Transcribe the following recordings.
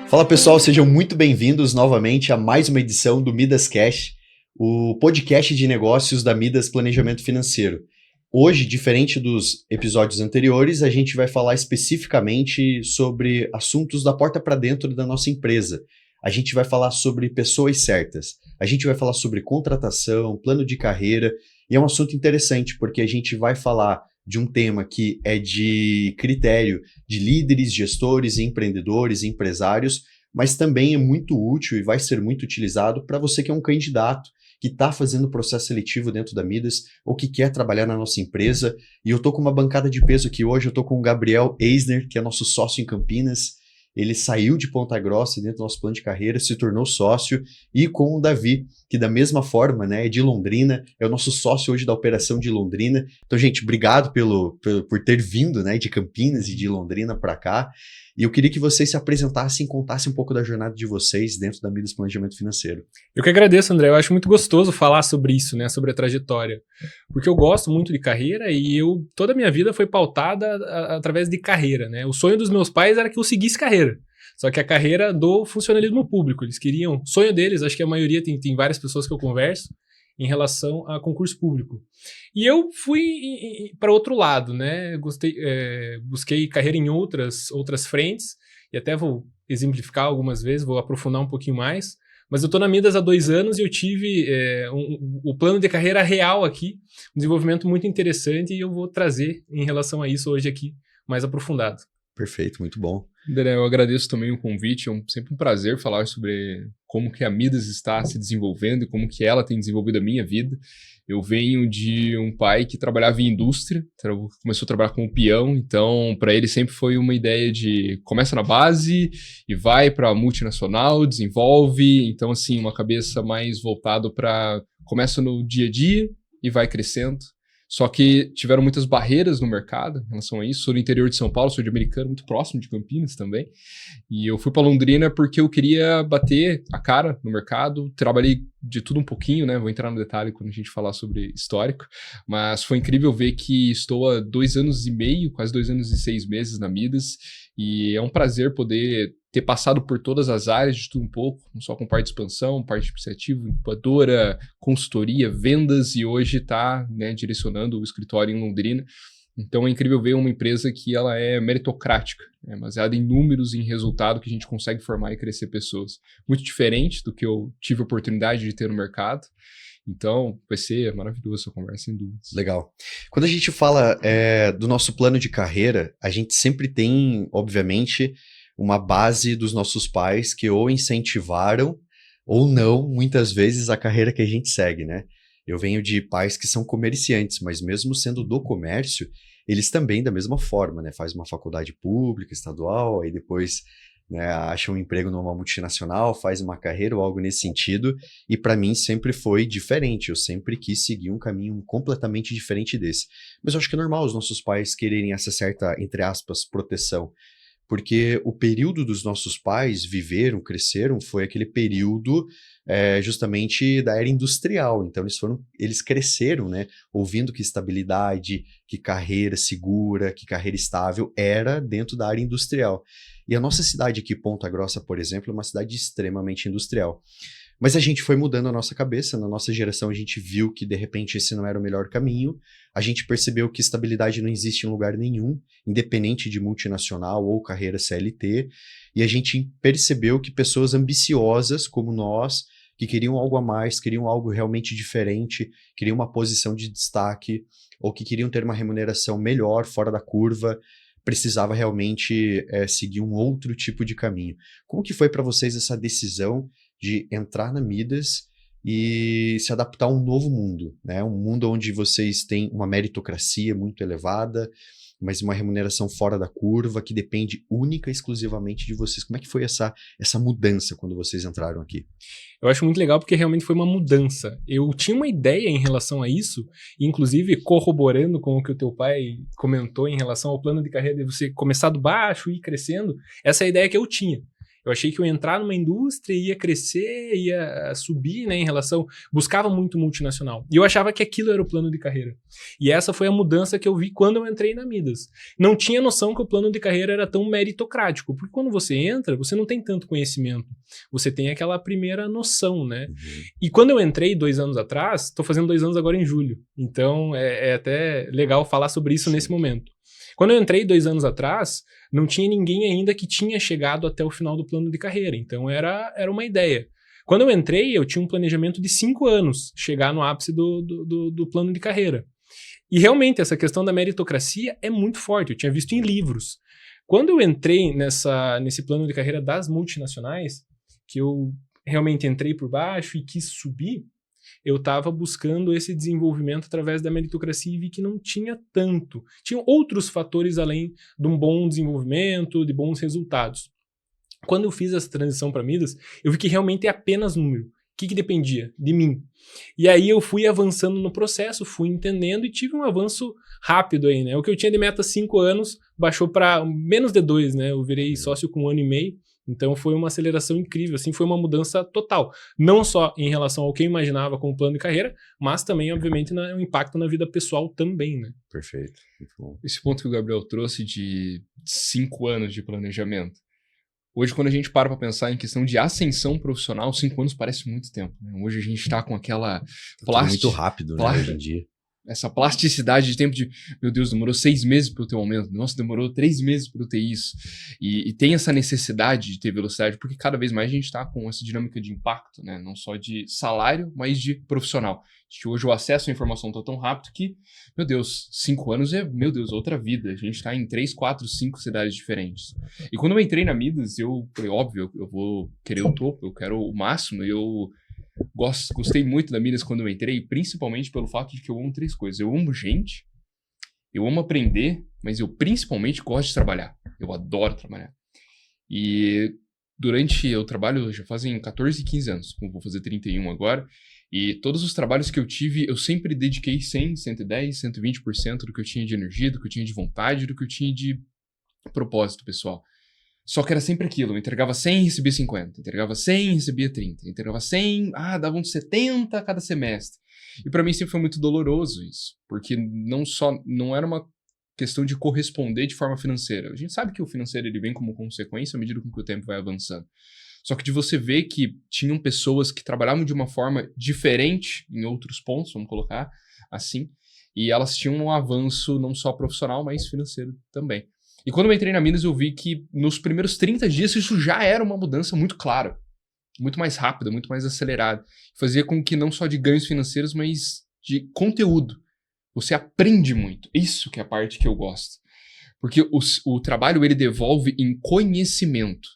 Fala pessoal, sejam muito bem-vindos novamente a mais uma edição do Midas Cash, o podcast de negócios da Midas Planejamento Financeiro. Hoje, diferente dos episódios anteriores, a gente vai falar especificamente sobre assuntos da porta para dentro da nossa empresa. A gente vai falar sobre pessoas certas, a gente vai falar sobre contratação, plano de carreira, e é um assunto interessante porque a gente vai falar de um tema que é de critério de líderes, gestores, empreendedores, empresários, mas também é muito útil e vai ser muito utilizado para você que é um candidato, que está fazendo o processo seletivo dentro da Midas ou que quer trabalhar na nossa empresa. E eu estou com uma bancada de peso aqui hoje, eu estou com o Gabriel Eisner, que é nosso sócio em Campinas. Ele saiu de Ponta Grossa dentro do nosso plano de carreira, se tornou sócio, e com o Davi, que da mesma forma, né, é de Londrina, é o nosso sócio hoje da operação de Londrina. Então, gente, obrigado por ter vindo, né, de Campinas e de Londrina para cá. E eu queria que vocês se apresentassem e contassem um pouco da jornada de vocês dentro da Midas Planejamento Financeiro. Eu que agradeço, André. Eu acho muito gostoso falar sobre isso, né, sobre a trajetória. Porque eu gosto muito de carreira e toda a minha vida foi pautada através de carreira, né? O sonho dos meus pais era que eu seguisse carreira. Só que a carreira do funcionalismo público. Eles queriam, o sonho deles, acho que a maioria tem várias pessoas que eu converso, em relação a concurso público. E eu fui para outro lado, né? Busquei carreira em outras frentes, e até vou exemplificar algumas vezes, vou aprofundar um pouquinho mais. Mas eu estou na Midas há 2 anos e eu tive o plano de carreira real aqui, um desenvolvimento muito interessante, e eu vou trazer em relação a isso hoje aqui, mais aprofundado. Perfeito, muito bom. André, eu agradeço também o convite, é sempre um prazer falar sobre como que a Midas está se desenvolvendo e como que ela tem desenvolvido a minha vida. Eu venho de um pai que trabalhava em indústria, começou a trabalhar como peão, então para ele sempre foi uma ideia de começa na base e vai para a multinacional, desenvolve, então assim, uma cabeça mais voltada para começa no dia a dia e vai crescendo. Só que tiveram muitas barreiras no mercado em relação a isso. Sou do interior de São Paulo, sou de Americana, muito próximo de Campinas também. E eu fui para Londrina porque eu queria bater a cara no mercado. Trabalhei de tudo um pouquinho, né? Vou entrar no detalhe quando a gente falar sobre histórico. Mas foi incrível ver que estou há 2 anos e meio, quase 2 anos e 6 meses na Midas. E é um prazer poder ter passado por todas as áreas de tudo um pouco, não só com parte de expansão, parte de iniciativa, incubadora, consultoria, vendas, e hoje está, né, direcionando o escritório em Londrina. Então é incrível ver uma empresa que ela é meritocrática, né, baseada em números e em resultado que a gente consegue formar e crescer pessoas. Muito diferente do que eu tive a oportunidade de ter no mercado. Então, vai ser maravilhosa essa conversa, sem dúvidas. Legal. Quando a gente fala do nosso plano de carreira, a gente sempre tem, obviamente, uma base dos nossos pais que ou incentivaram ou não, muitas vezes, a carreira que a gente segue, né? Eu venho de pais que são comerciantes, mas mesmo sendo do comércio, eles também, da mesma forma, né? Faz uma faculdade pública, estadual, aí depois, né, acha um emprego numa multinacional, faz uma carreira ou algo nesse sentido, e para mim sempre foi diferente, eu sempre quis seguir um caminho completamente diferente desse. Mas eu acho que é normal os nossos pais quererem essa certa, entre aspas, proteção, porque o período dos nossos pais viveram, cresceram, foi aquele período justamente da era industrial. Então eles cresceram, né, ouvindo que estabilidade, que carreira segura, que carreira estável era dentro da área industrial. E a nossa cidade aqui, Ponta Grossa, por exemplo, é uma cidade extremamente industrial. Mas a gente foi mudando a nossa cabeça, na nossa geração a gente viu que de repente esse não era o melhor caminho, a gente percebeu que estabilidade não existe em lugar nenhum, independente de multinacional ou carreira CLT, e a gente percebeu que pessoas ambiciosas como nós, que queriam algo a mais, queriam algo realmente diferente, queriam uma posição de destaque, ou que queriam ter uma remuneração melhor, fora da curva, precisava realmente seguir um outro tipo de caminho. Como que foi para vocês essa decisão de entrar na Midas e se adaptar a um novo mundo, né? Um mundo onde vocês têm uma meritocracia muito elevada, mas uma remuneração fora da curva, que depende única e exclusivamente de vocês. Como é que foi essa mudança quando vocês entraram aqui? Eu acho muito legal porque realmente foi uma mudança. Eu tinha uma ideia em relação a isso, inclusive corroborando com o que o teu pai comentou em relação ao plano de carreira de você começar do baixo e ir crescendo, essa é a ideia que eu tinha. Eu achei que eu ia entrar numa indústria, ia crescer, ia subir, né, em relação... Buscava muito multinacional. E eu achava que aquilo era o plano de carreira. E essa foi a mudança que eu vi quando eu entrei na Midas. Não tinha noção que o plano de carreira era tão meritocrático, porque quando você entra, você não tem tanto conhecimento. Você tem aquela primeira noção, né? E quando eu entrei 2 anos atrás, tô fazendo 2 anos agora em julho. Então, é até legal falar sobre isso nesse momento. Quando eu entrei 2 anos atrás, não tinha ninguém ainda que tinha chegado até o final do plano de carreira. Então, era uma ideia. Quando eu entrei, eu tinha um planejamento de 5 anos, chegar no ápice do plano de carreira. E realmente, essa questão da meritocracia é muito forte. Eu tinha visto em livros. Quando eu entrei nesse plano de carreira das multinacionais, que eu realmente entrei por baixo e quis subir, eu estava buscando esse desenvolvimento através da meritocracia e vi que não tinha tanto. Tinham outros fatores além de um bom desenvolvimento, de bons resultados. Quando eu fiz essa transição para Midas, eu vi que realmente é apenas número. O que dependia? De mim. E aí eu fui avançando no processo, fui entendendo e tive um avanço rápido aí, né? O que eu tinha de meta 5 anos baixou para menos de 2, né? Eu virei sócio com 1 ano e meio. Então foi uma aceleração incrível, assim, foi uma mudança total. Não só em relação ao que eu imaginava como plano de carreira, mas também, obviamente, um impacto na vida pessoal também, né? Perfeito. Muito bom. Esse ponto que o Gabriel trouxe de 5 anos de planejamento. Hoje, quando a gente para pensar em questão de ascensão profissional, 5 anos parece muito tempo, né? Hoje a gente está com aquela Muito rápido, né, hoje em dia. Essa plasticidade de tempo de, meu Deus, demorou 6 meses para eu ter um aumento. Nossa, demorou 3 meses para eu ter isso. E tem essa necessidade de ter velocidade, porque cada vez mais a gente está com essa dinâmica de impacto, né? Não só de salário, mas de profissional. Que hoje o acesso à informação está tão rápido que, meu Deus, 5 anos é, meu Deus, outra vida. A gente está em 3, 4, 5 cidades diferentes. E quando eu entrei na Midas, eu falei, óbvio, eu vou querer o topo, eu quero o máximo, e eu gostei muito da Midas quando eu entrei, principalmente pelo fato de que eu amo 3 coisas. Eu amo gente, eu amo aprender, mas eu principalmente gosto de trabalhar. Eu adoro trabalhar. E durante o trabalho, já fazem 14, 15 anos, como vou fazer 31 agora, e todos os trabalhos que eu tive, eu sempre dediquei 100, 110, 120% do que eu tinha de energia, do que eu tinha de vontade, do que eu tinha de propósito pessoal. Só que era sempre aquilo, eu entregava 100 e recebia 50, entregava 100 e recebia 30, entregava 100, dava uns 70 a cada semestre. E pra mim sempre foi muito doloroso isso, porque não era uma questão de corresponder de forma financeira. A gente sabe que o financeiro ele vem como consequência à medida com que o tempo vai avançando. Só que de você ver que tinham pessoas que trabalhavam de uma forma diferente em outros pontos, vamos colocar assim, e elas tinham um avanço não só profissional, mas financeiro também. E quando eu entrei na Midas, eu vi que nos primeiros 30 dias isso já era uma mudança muito clara, muito mais rápida, muito mais acelerada. Fazia com que não só de ganhos financeiros, mas de conteúdo. Você aprende muito. Isso que é a parte que eu gosto. Porque o trabalho ele devolve em conhecimento.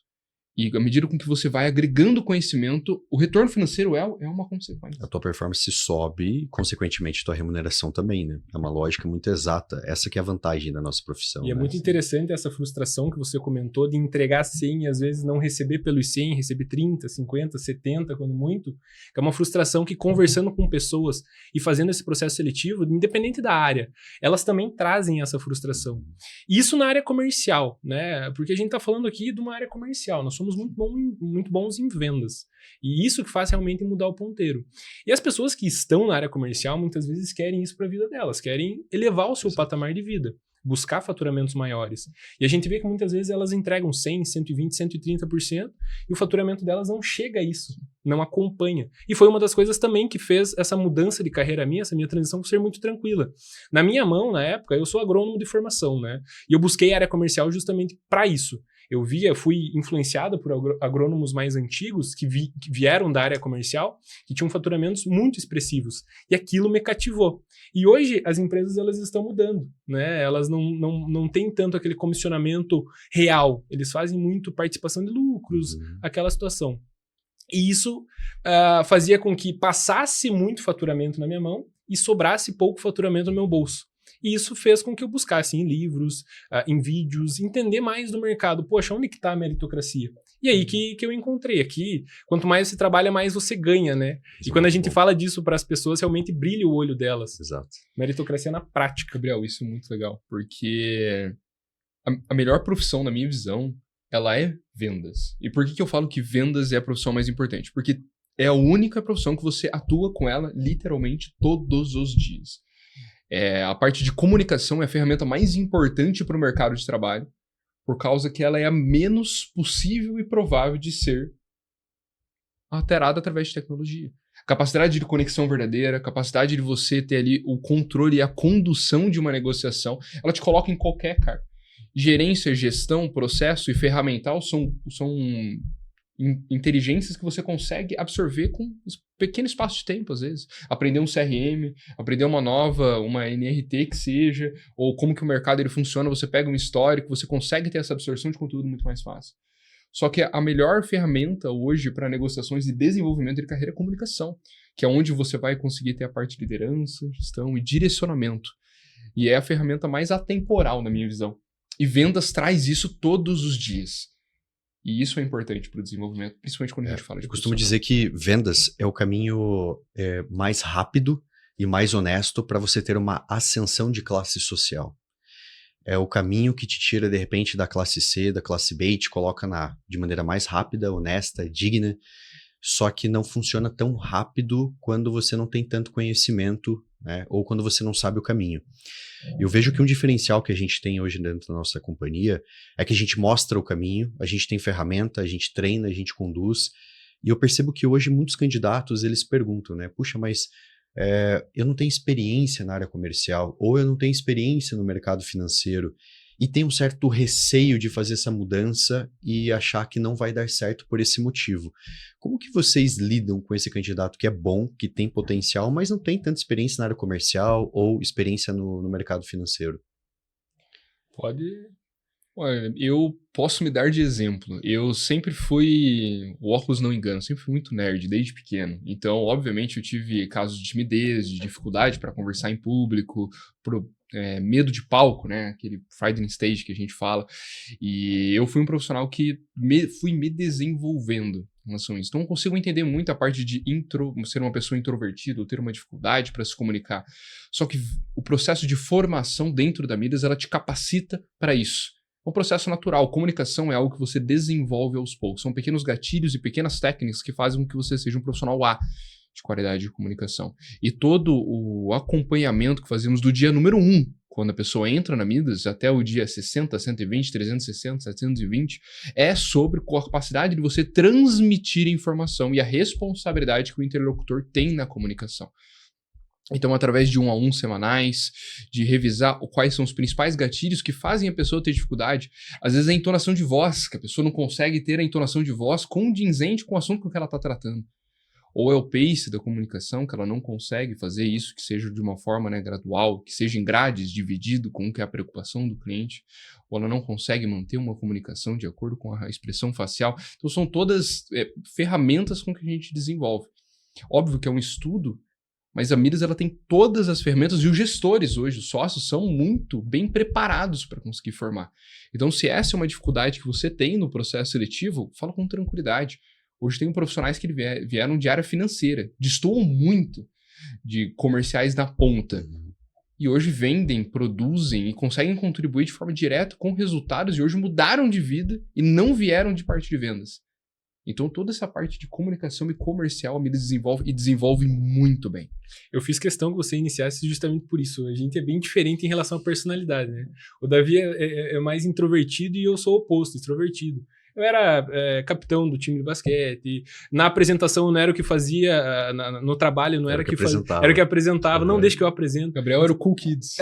E à medida com que você vai agregando conhecimento, o retorno financeiro é uma consequência. A tua performance sobe e, consequentemente, a tua remuneração também, né? É uma lógica muito exata. Essa que é a vantagem da nossa profissão. E é muito interessante essa frustração que você comentou de entregar 100 e às vezes não receber pelos 100, receber 30, 50, 70, quando muito. Que é uma frustração que conversando com pessoas e fazendo esse processo seletivo, independente da área, elas também trazem essa frustração. E isso na área comercial, né? Porque a gente está falando aqui de uma área comercial. Nós somos muito bons em vendas. E isso que faz realmente mudar o ponteiro. E as pessoas que estão na área comercial muitas vezes querem isso para a vida delas, querem elevar o seu patamar de vida, buscar faturamentos maiores. E a gente vê que muitas vezes elas entregam 100, 120, 130% e o faturamento delas não chega a isso, não acompanha. E foi uma das coisas também que fez essa mudança de carreira minha, essa minha transição ser muito tranquila. Na minha mão, na época, eu sou agrônomo de formação, né? E eu busquei a área comercial justamente para isso. Eu fui influenciado por agrônomos mais antigos que vieram da área comercial, que tinham faturamentos muito expressivos. E aquilo me cativou. E hoje as empresas elas estão mudando, né? Elas não têm tanto aquele comissionamento real. Eles fazem muito participação de lucros, aquela situação. E isso fazia com que passasse muito faturamento na minha mão e sobrasse pouco faturamento no meu bolso. E isso fez com que eu buscasse em livros, em vídeos, entender mais do mercado. Poxa, onde que está a meritocracia? E aí que eu encontrei aqui. Quanto mais você trabalha, mais você ganha, né? Isso e quando a gente fala disso para as pessoas, realmente brilha o olho delas. Exato. Meritocracia na prática. Gabriel, isso é muito legal. Porque a melhor profissão, na minha visão, ela é vendas. E por que eu falo que vendas é a profissão mais importante? Porque é a única profissão que você atua com ela literalmente todos os dias. A parte de comunicação é a ferramenta mais importante para o mercado de trabalho, por causa que ela é a menos possível e provável de ser alterada através de tecnologia. Capacidade de conexão verdadeira, capacidade de você ter ali o controle e a condução de uma negociação, ela te coloca em qualquer cargo. Gerência, gestão, processo e ferramental são inteligências que você consegue absorver com pequeno espaço de tempo, às vezes. Aprender um CRM, aprender uma NRT que seja, ou como que o mercado ele funciona, você pega um histórico, você consegue ter essa absorção de conteúdo muito mais fácil. Só que a melhor ferramenta hoje para negociações e desenvolvimento de carreira é a comunicação, que é onde você vai conseguir ter a parte de liderança, gestão e direcionamento. E é a ferramenta mais atemporal, na minha visão. E vendas traz isso todos os dias. E isso é importante para o desenvolvimento, principalmente quando a gente fala de Eu costumo dizer que vendas é o caminho mais rápido e mais honesto para você ter uma ascensão de classe social. É o caminho que te tira, de repente, da classe C, da classe B e te coloca de maneira mais rápida, honesta, digna, só que não funciona tão rápido quando você não tem tanto conhecimento, né, ou quando você não sabe o caminho. Eu vejo que um diferencial que a gente tem hoje dentro da nossa companhia é que a gente mostra o caminho, a gente tem ferramenta, a gente treina, a gente conduz, e eu percebo que hoje muitos candidatos, eles perguntam, né, puxa, mas eu não tenho experiência na área comercial, ou eu não tenho experiência no mercado financeiro, e tem um certo receio de fazer essa mudança e achar que não vai dar certo por esse motivo. Como que vocês lidam com esse candidato que é bom, que tem potencial, mas não tem tanta experiência na área comercial ou experiência no mercado financeiro? Olha, eu posso me dar de exemplo. Eu sempre fui, o óculos não engana, sempre fui muito nerd desde pequeno. Então, obviamente, eu tive casos de timidez, de dificuldade para conversar em público, medo de palco, né? Aquele frightening stage que a gente fala. E eu fui um profissional que fui me desenvolvendo em relação a isso. Então, eu consigo entender muito a parte de ser uma pessoa introvertida ou ter uma dificuldade para se comunicar. Só que o processo de formação dentro da Midas, ela te capacita para isso. É um processo natural. Comunicação é algo que você desenvolve aos poucos. São pequenos gatilhos e pequenas técnicas que fazem com que você seja um profissional A de qualidade de comunicação. E todo o acompanhamento que fazemos do dia número 1, quando a pessoa entra na Midas, até o dia 60, 120, 360, 720, é sobre a capacidade de você transmitir informação e a responsabilidade que o interlocutor tem na comunicação. Então, através de 1-a-1 semanais, de revisar quais são os principais gatilhos que fazem a pessoa ter dificuldade. Às vezes é a entonação de voz, que a pessoa não consegue ter a entonação de voz condizente com o assunto que ela está tratando. Ou é o pace da comunicação, que ela não consegue fazer isso, que seja de uma forma, né, gradual, que seja em grades, dividido com o que é a preocupação do cliente. Ou ela não consegue manter uma comunicação de acordo com a expressão facial. Então, são todas ferramentas com que a gente desenvolve. Óbvio que é um estudo, mas a Midas ela tem todas as ferramentas e os gestores hoje, os sócios, são muito bem preparados para conseguir formar. Então, se essa é uma dificuldade que você tem no processo seletivo, fala com tranquilidade. Hoje tem profissionais que vieram de área financeira, destoam muito de comerciais na ponta. E hoje vendem, produzem e conseguem contribuir de forma direta com resultados e hoje mudaram de vida e não vieram de parte de vendas. Então, toda essa parte de comunicação e comercial a Midas desenvolve muito bem. Eu fiz questão que você iniciasse justamente por isso. A gente é bem diferente em relação à personalidade, né? O Davi é mais introvertido e eu sou o oposto, extrovertido. Eu era capitão do time de basquete. Na apresentação não era o que fazia, no trabalho não era o que fazia, era o que apresentava. Não, deixa que eu apresento. Gabriel era o Cool Kids.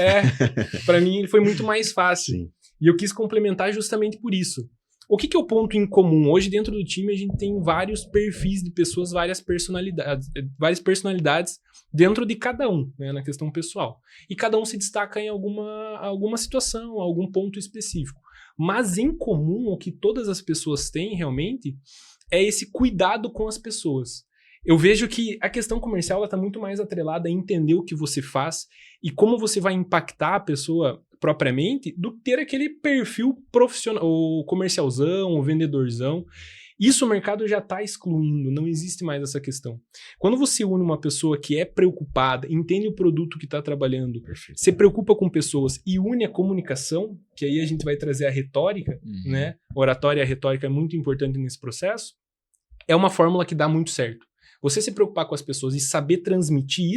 Pra mim foi muito mais fácil. Sim. E eu quis complementar justamente por isso. O que é o ponto em comum? Hoje, dentro do time, a gente tem vários perfis de pessoas, várias personalidades dentro de cada um, né, na questão pessoal. E cada um se destaca em alguma situação, algum ponto específico. Mas, em comum, o que todas as pessoas têm, realmente, é esse cuidado com as pessoas. Eu vejo que a questão comercial está muito mais atrelada a entender o que você faz e como você vai impactar a pessoa propriamente do que ter aquele perfil profissional, o comercialzão, o vendedorzão. Isso o mercado já está excluindo, não existe mais essa questão. Quando você une uma pessoa que é preocupada, entende o produto que está trabalhando, se preocupa com pessoas e une a comunicação, que aí a gente vai trazer a retórica, né? A oratória e a retórica é muito importante nesse processo, é uma fórmula que dá muito certo. Você se preocupar com as pessoas e saber transmitir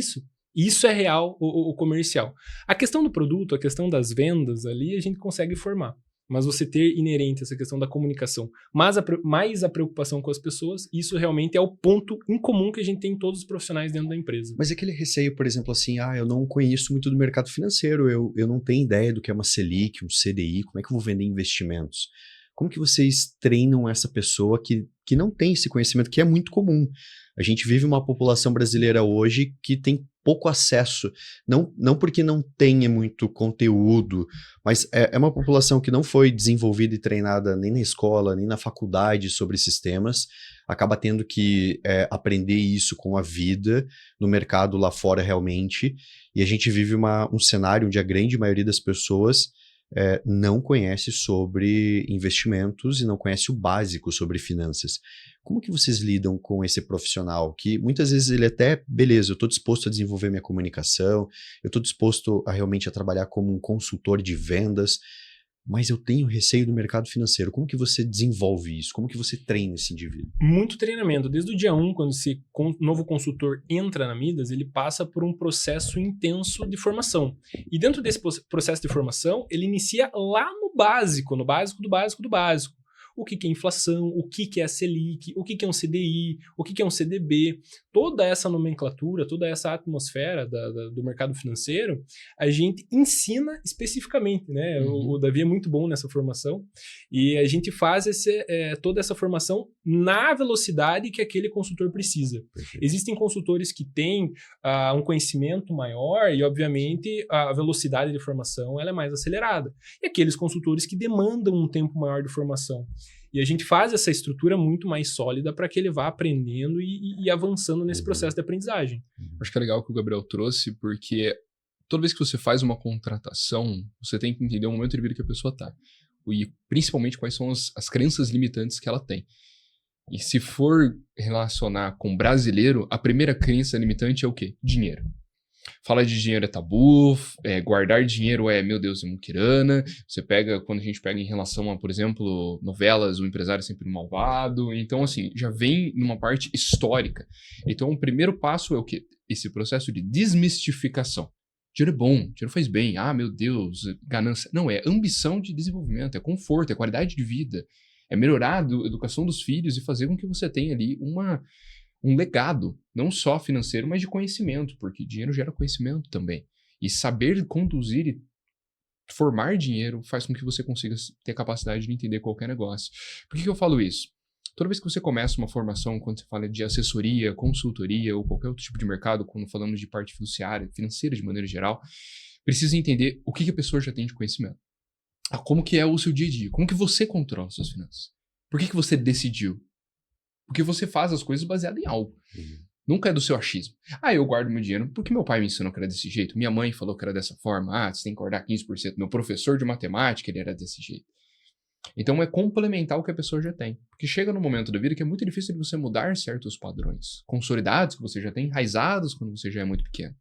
isso é real, o comercial. A questão do produto, a questão das vendas ali, a gente consegue formar. Mas você ter inerente essa questão da comunicação, mais a preocupação com as pessoas, isso realmente é o ponto em comum que a gente tem em todos os profissionais dentro da empresa. Mas aquele receio, por exemplo, assim, eu não conheço muito do mercado financeiro, eu não tenho ideia do que é uma Selic, um CDI, como é que eu vou vender investimentos? Como que vocês treinam essa pessoa que não tem esse conhecimento, que é muito comum? A gente vive uma população brasileira hoje que tem pouco acesso, não porque não tenha muito conteúdo, mas é uma população que não foi desenvolvida e treinada nem na escola, nem na faculdade sobre esses temas, acaba tendo que aprender isso com a vida, no mercado lá fora realmente, e a gente vive um cenário onde a grande maioria das pessoas não conhece sobre investimentos e não conhece o básico sobre finanças. Como que vocês lidam com esse profissional que muitas vezes ele até, beleza, eu estou disposto a desenvolver minha comunicação, eu estou disposto a realmente a trabalhar como um consultor de vendas, mas eu tenho receio do mercado financeiro. Como que você desenvolve isso? Como que você treina esse indivíduo? Muito treinamento. Desde o dia 1, quando esse novo consultor entra na Midas, ele passa por um processo intenso de formação. E dentro desse processo de formação, ele inicia lá no básico do básico do básico. O que é inflação, o que é a Selic, o que é um CDI, o que é um CDB. Toda essa nomenclatura, toda essa atmosfera do mercado financeiro, a gente ensina especificamente, né? O Davi é muito bom nessa formação e a gente faz toda essa formação na velocidade que aquele consultor precisa. Perfeito. Existem consultores que têm um conhecimento maior e, obviamente, a velocidade de formação ela é mais acelerada. E aqueles consultores que demandam um tempo maior de formação. E a gente faz essa estrutura muito mais sólida para que ele vá aprendendo e avançando nesse processo de aprendizagem. Acho que é legal o que o Gabriel trouxe, porque toda vez que você faz uma contratação, você tem que entender o momento de vida que a pessoa está. E principalmente quais são as crenças limitantes que ela tem. E se for relacionar com brasileiro, a primeira crença limitante é o quê? Dinheiro. Falar de dinheiro é tabu, guardar dinheiro meu Deus, é muquirana. Você pega, quando a gente pega em relação a, por exemplo, novelas, o empresário é sempre um malvado. Então, assim, já vem numa parte histórica. Então, o primeiro passo é o quê? Esse processo de desmistificação. Dinheiro é bom, dinheiro faz bem. Meu Deus, ganância. Não, é ambição de desenvolvimento, é conforto, é qualidade de vida. É melhorar a educação dos filhos e fazer com que você tenha ali um legado, não só financeiro, mas de conhecimento, porque dinheiro gera conhecimento também. E saber conduzir e formar dinheiro faz com que você consiga ter capacidade de entender qualquer negócio. Por que eu falo isso? Toda vez que você começa uma formação, quando você fala de assessoria, consultoria ou qualquer outro tipo de mercado, quando falamos de parte fiduciária, financeira de maneira geral, precisa entender o que a pessoa já tem de conhecimento. Como que é o seu dia a dia? Como que você controla as suas finanças? Por que você decidiu? Porque você faz as coisas baseado em algo. Nunca é do seu achismo. Eu guardo meu dinheiro porque meu pai me ensinou que era desse jeito. Minha mãe falou que era dessa forma. Você tem que guardar 15%. Meu professor de matemática, ele era desse jeito. Então é complementar o que a pessoa já tem. Porque chega no momento da vida que é muito difícil de você mudar certos padrões consolidados que você já tem, enraizados quando você já é muito pequeno.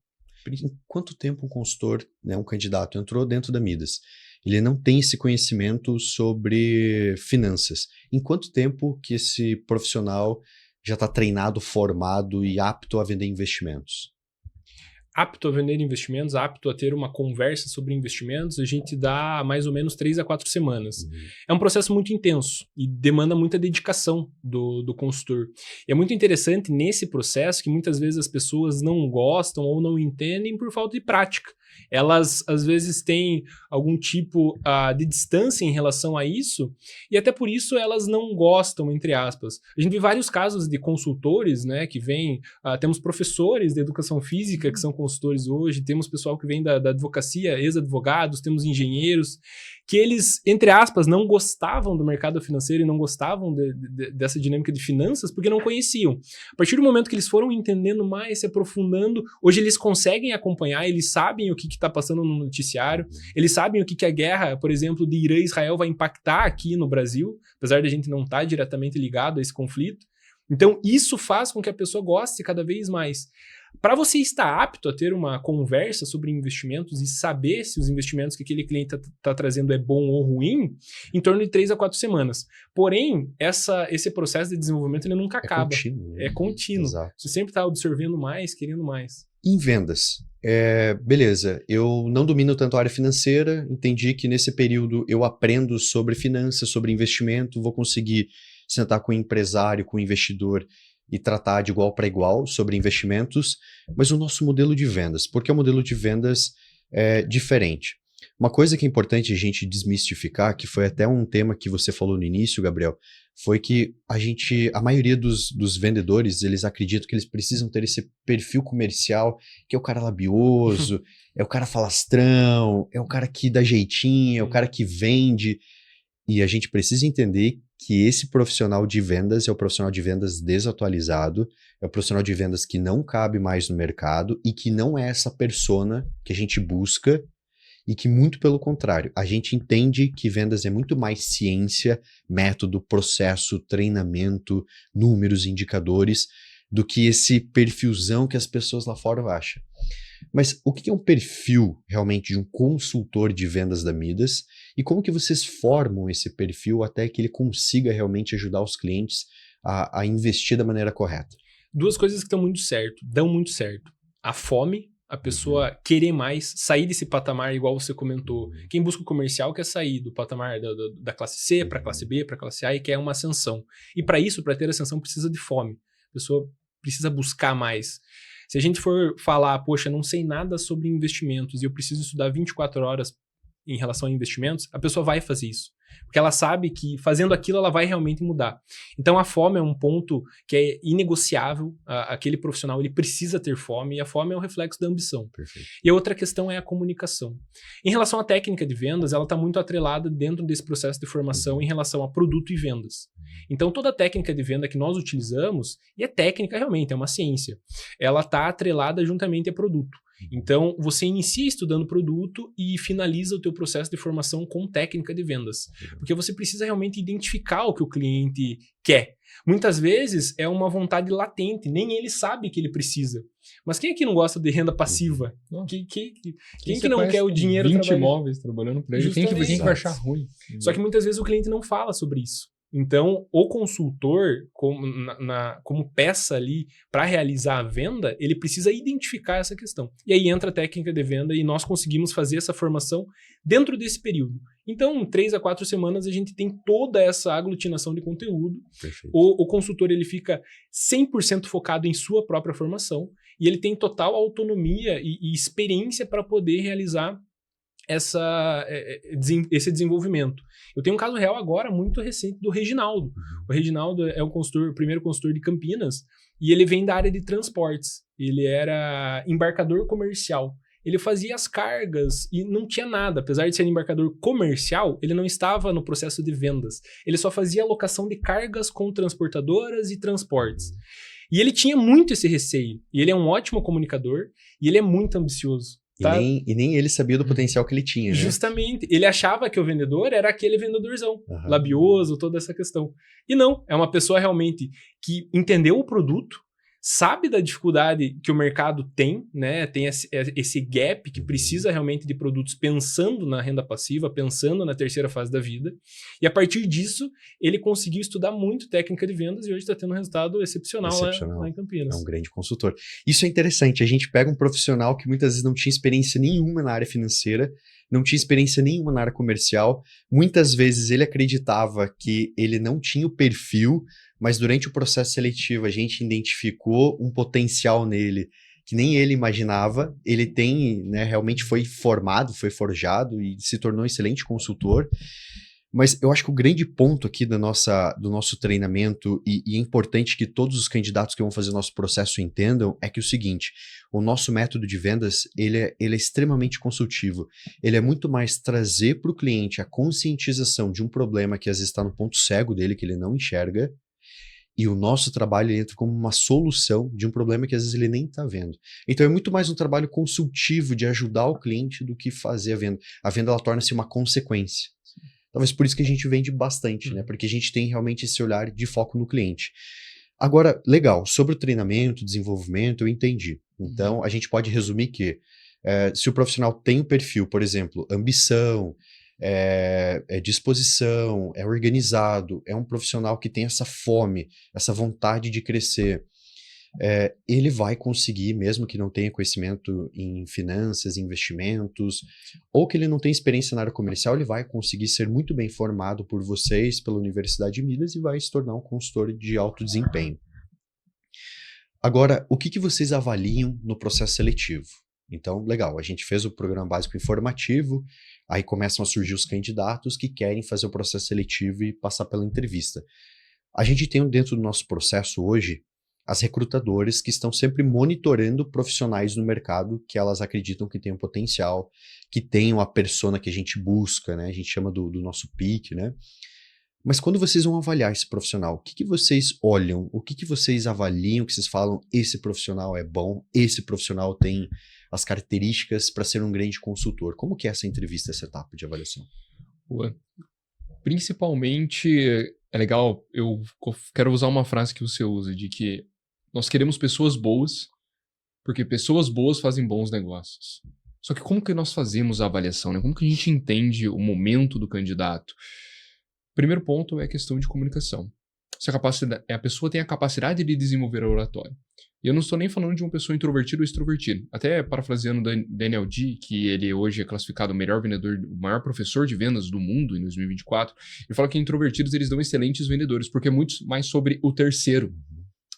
Em quanto tempo um consultor, um candidato, entrou dentro da Midas? Ele não tem esse conhecimento sobre finanças. Em quanto tempo que esse profissional já está treinado, formado e apto a vender investimentos? Apto a vender investimentos, apto a ter uma conversa sobre investimentos, a gente dá mais ou menos 3 a 4 semanas. É um processo muito intenso e demanda muita dedicação do consultor. E é muito interessante nesse processo que muitas vezes as pessoas não gostam ou não entendem por falta de prática. Elas, às vezes, têm algum tipo de distância em relação a isso e até por isso elas não gostam, entre aspas. A gente vê vários casos de consultores, né, que vêm... temos professores de educação física que são consultores hoje, temos pessoal que vem da advocacia, ex-advogados, temos engenheiros, que eles, entre aspas, não gostavam do mercado financeiro e não gostavam dessa dinâmica de finanças porque não conheciam. A partir do momento que eles foram entendendo mais, se aprofundando, hoje eles conseguem acompanhar, eles sabem o que está passando no noticiário, eles sabem o que a guerra, por exemplo, de Irã e Israel vai impactar aqui no Brasil, apesar de a gente não estar diretamente ligado a esse conflito. Então, isso faz com que a pessoa goste cada vez mais. Para você estar apto a ter uma conversa sobre investimentos e saber se os investimentos que aquele cliente está trazendo é bom ou ruim, em torno de 3 a 4 semanas. Porém, esse processo de desenvolvimento ele nunca acaba. Contínuo, né? É contínuo. Exato. Você sempre está absorvendo mais, querendo mais. Em vendas, beleza, eu não domino tanto a área financeira, entendi que nesse período eu aprendo sobre finanças, sobre investimento, vou conseguir sentar com o empresário, com o investidor e tratar de igual para igual sobre investimentos, mas o nosso modelo de vendas, porque o modelo de vendas é diferente. Uma coisa que é importante a gente desmistificar, que foi até um tema que você falou no início, Gabriel, foi que a maioria dos vendedores, eles acreditam que eles precisam ter esse perfil comercial, que é o cara labioso, é o cara falastrão, é o cara que dá jeitinho, é o cara que vende. E a gente precisa entender que esse profissional de vendas é o profissional de vendas desatualizado, é o profissional de vendas que não cabe mais no mercado e que não é essa persona que a gente busca e que, muito pelo contrário, a gente entende que vendas é muito mais ciência, método, processo, treinamento, números, indicadores, do que esse perfilzão que as pessoas lá fora acham. Mas o que é um perfil realmente de um consultor de vendas da Midas e como que vocês formam esse perfil até que ele consiga realmente ajudar os clientes a investir da maneira correta? 2 coisas que dão muito certo. A fome, a pessoa querer mais, sair desse patamar igual você comentou. Quem busca o comercial quer sair do patamar da classe C para a classe B, para a classe A e quer uma ascensão. E para isso, para ter ascensão, precisa de fome. A pessoa precisa buscar mais. Se a gente for falar, poxa, não sei nada sobre investimentos e eu preciso estudar 24 horas em relação a investimentos, a pessoa vai fazer isso. Porque ela sabe que fazendo aquilo ela vai realmente mudar. Então a fome é um ponto que é inegociável. Aquele profissional ele precisa ter fome e a fome é um reflexo da ambição. Perfeito. E a outra questão é a comunicação. Em relação à técnica de vendas, ela está muito atrelada dentro desse processo de formação em relação a produto e vendas. Então toda a técnica de venda que nós utilizamos, e é técnica realmente, é uma ciência, ela está atrelada juntamente a produto. Então, você inicia estudando produto e finaliza o teu processo de formação com técnica de vendas. Porque você precisa realmente identificar o que o cliente quer. Muitas vezes é uma vontade latente, nem ele sabe que ele precisa. Mas quem é que não gosta de renda passiva? Quem que não quer o dinheiro 20 trabalhando? imóveis trabalhando para ele? Quem que vai achar ruim? Só que muitas vezes o cliente não fala sobre isso. Então, o consultor, como peça ali para realizar a venda, ele precisa identificar essa questão. E aí entra a técnica de venda e nós conseguimos fazer essa formação dentro desse período. Então, 3 a 4 semanas a gente tem toda essa aglutinação de conteúdo. O consultor ele fica 100% focado em sua própria formação e ele tem total autonomia e experiência para poder realizar esse desenvolvimento. Eu tenho um caso real agora muito recente do Reginaldo. O Reginaldo é o primeiro consultor de Campinas e ele vem da área de transportes. Ele era embarcador comercial. Ele fazia as cargas e não tinha nada. Apesar de ser embarcador comercial, ele não estava no processo de vendas. Ele só fazia alocação de cargas com transportadoras e transportes. E ele tinha muito esse receio. E ele é um ótimo comunicador e ele é muito ambicioso. Tá? E nem ele sabia do potencial que ele tinha, né? Justamente. Ele achava que o vendedor era aquele vendedorzão, labioso, toda essa questão. E não, é uma pessoa realmente que entendeu o produto, sabe da dificuldade que o mercado tem, né? Tem esse gap que precisa realmente de produtos pensando na renda passiva, pensando na terceira fase da vida. E a partir disso, ele conseguiu estudar muito técnica de vendas e hoje está tendo um resultado excepcional. Lá em Campinas. É um grande consultor. Isso é interessante. A gente pega um profissional que muitas vezes não tinha experiência nenhuma na área financeira, não tinha experiência nenhuma na área comercial. Muitas vezes ele acreditava que ele não tinha o perfil, mas durante o processo seletivo a gente identificou um potencial nele que nem ele imaginava. Ele tem, né, realmente foi formado, foi forjado e se tornou um excelente consultor. Mas eu acho que o grande ponto aqui do nosso treinamento, e é importante que todos os candidatos que vão fazer o nosso processo entendam, é que o seguinte: o nosso método de vendas ele é extremamente consultivo. Ele é muito mais trazer para o cliente a conscientização de um problema que às vezes está no ponto cego dele, que ele não enxerga, E o nosso trabalho entra como uma solução de um problema que às vezes ele nem está vendo. Então é muito mais um trabalho consultivo de ajudar o cliente do que fazer a venda. A venda ela torna-se uma consequência. Talvez por isso que a gente vende bastante, né? Porque a gente tem realmente esse olhar de foco no cliente. Agora, legal, sobre o treinamento, desenvolvimento, eu entendi. Então, a gente pode resumir que se o profissional tem um perfil, por exemplo, ambição, disposição, é organizado, é um profissional que tem essa fome, essa vontade de crescer, ele vai conseguir, mesmo que não tenha conhecimento em finanças, investimentos, ou que ele não tenha experiência na área comercial, ele vai conseguir ser muito bem formado por vocês, pela Universidade de Midas, e vai se tornar um consultor de alto desempenho. Agora, o que vocês avaliam no processo seletivo? Então, legal, a gente fez o programa básico informativo, aí começam a surgir os candidatos que querem fazer o processo seletivo e passar pela entrevista. A gente tem dentro do nosso processo hoje as recrutadoras que estão sempre monitorando profissionais no mercado que elas acreditam que tenham potencial, que tenham a persona que a gente busca, né? A gente chama do nosso pique, né? Mas quando vocês vão avaliar esse profissional, o que vocês olham? O que vocês avaliam, que vocês falam, esse profissional é bom, esse profissional tem as características para ser um grande consultor? Como que é essa entrevista, essa etapa de avaliação? Principalmente, é legal, eu quero usar uma frase que você usa, de que nós queremos pessoas boas, porque pessoas boas fazem bons negócios. Só que como que nós fazemos a avaliação, né? Como que a gente entende o momento do candidato? Primeiro ponto é a questão de comunicação. Se a pessoa tem a capacidade de desenvolver a oratória. E eu não estou nem falando de uma pessoa introvertida ou extrovertida. Até parafraseando Daniel Dee, que ele hoje é classificado o melhor vendedor, o maior professor de vendas do mundo em 2024, ele fala que introvertidos eles dão excelentes vendedores, porque é muito mais sobre o terceiro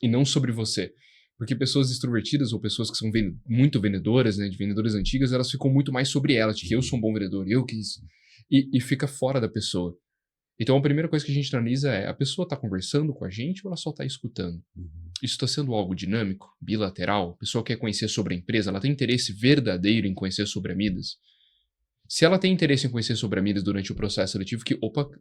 e não sobre você. Porque pessoas extrovertidas ou pessoas que são muito vendedoras, né, de vendedoras antigas, elas ficam muito mais sobre elas, de que eu sou um bom vendedor, eu que isso. E fica fora da pessoa. Então a primeira coisa que a gente analisa é, a pessoa está conversando com a gente ou ela só está escutando? Isso está sendo algo dinâmico, bilateral? A pessoa quer conhecer sobre a empresa, ela tem interesse verdadeiro em conhecer sobre a Midas? Se ela tem interesse em conhecer sobre a Midas durante o processo seletivo,